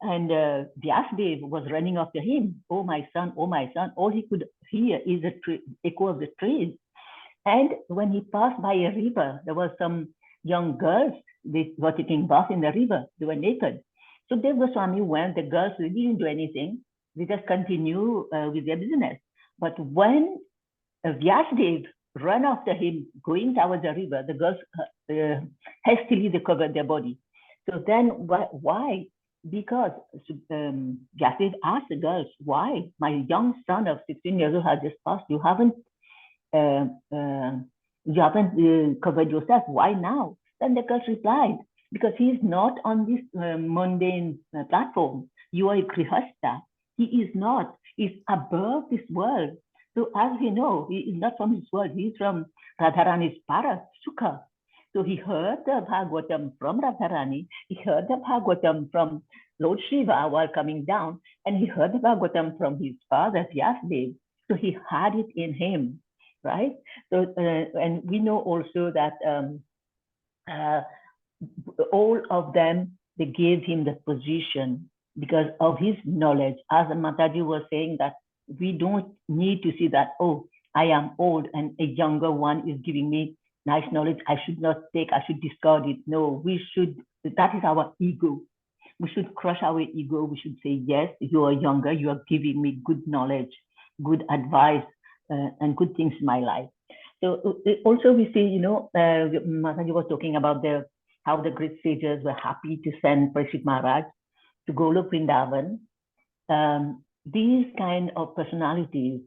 and Vyasadeva was running after him, oh my son, all he could hear is the echo of the trees. And when he passed by a river, there were some young girls, they were taking bath in the river, they were naked. So Dev Goswami went, the girls didn't do anything, they just continue with their business. But when Vyasadeva ran after him, going towards the river, the girls hastily they covered their body. So then why? Because Vyasadeva asked the girls, why? My young son of 16 years old has just passed. You haven't covered yourself. Why now? Then the girls replied, because he is not on this mundane platform. You are a grihastha. He is not. He's above this world. So as we know, he is not from this world. He is from Radharani's para, Sukha. So he heard the Bhagavatam from Radharani. He heard the Bhagavatam from Lord Shiva while coming down. And he heard the Bhagavatam from his father, Vyasadeva. So he had it in him, right? So, and we know also that all of them, they gave him the position because of his knowledge. As Mataji was saying, that we don't need to see that, oh, I am old and a younger one is giving me nice knowledge. I should not take, I should discard it. No, we should, that is our ego. We should crush our ego. We should say, yes, you are younger. You are giving me good knowledge, good advice, and good things in my life. So also we see, you know, Mataji was talking about how the great sages were happy to send Parikshit Maharaj to Golok Vrindavan. These kind of personalities,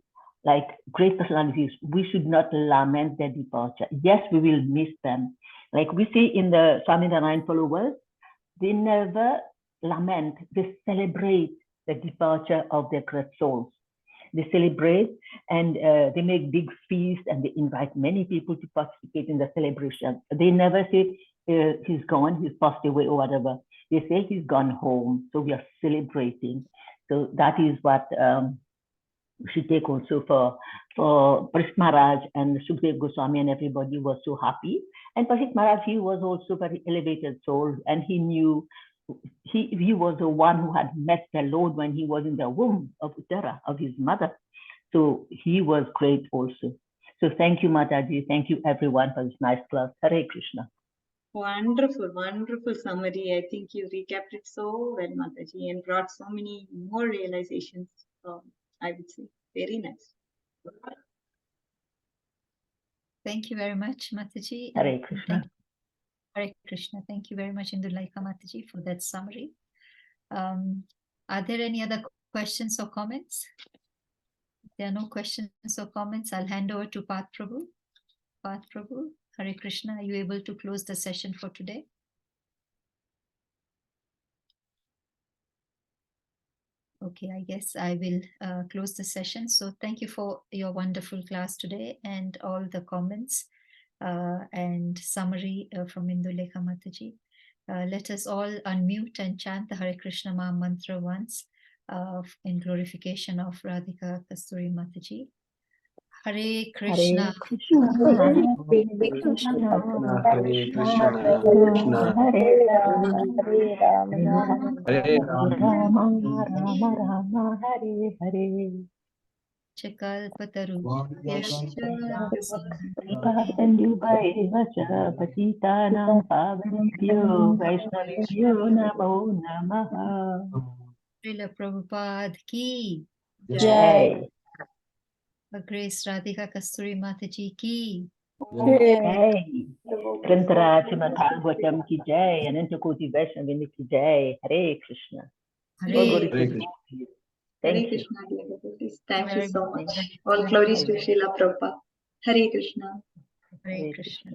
like great personalities, we should not lament their departure. Yes, we will miss them. Like we see in the Swaminarayan followers, they never lament, they celebrate the departure of their great souls. They celebrate and they make big feasts and they invite many people to participate in the celebration. They never say he's gone, he's passed away or whatever. They say he's gone home, so we are celebrating. So that is what we should take also for Parikshit Maharaj, and Sukadev Goswami and everybody was so happy. And Parikshit Maharaj, he was also very elevated soul, and he knew he was the one who had met the Lord when he was in the womb of Uttara, of his mother. So he was great also. So thank you, Mataji. Thank you everyone for this nice class. Hare Krishna. Wonderful, wonderful summary. I think you recapped it so well, Mataji, and brought so many more realizations. I would say very nice. Thank you very much, Mataji. Hare Krishna. Hare Krishna. Thank you very much, Indulaika Mataji, for that summary. Are there any other questions or comments? If there are no questions or comments, I'll hand over to Path Prabhu. Path Prabhu, Hare Krishna, are you able to close the session for today? Okay, I guess I will close the session. So thank you for your wonderful class today and all the comments and summary from Indulaika Mataji. Let us all unmute and chant the Hare Krishna Maha Mantra once in glorification of Radhika Kasturi Mataji. Hare Krishna. Hare Krishna. Hare Krishna. Hare Rama, Rama Rama, Hare Hare. Chakalpataru. Sindhubhaiva cha patitanam pavanebhyo Vaishnavibhyo namo namaha. Srila Prabhupada ki. Jai. Grace Radhika Kasturi Mataji ki. Jai. Grantara Srimad Bhagavatam ki jai. Ananta Koti Vaishnavini ki jai. Hare Krishna. Hare Krishna. Hare Thank you. Krishna, dear devotees. Thank you Very so much. much. All glories to Srila Prabhupada. Hare Krishna. Hare Krishna.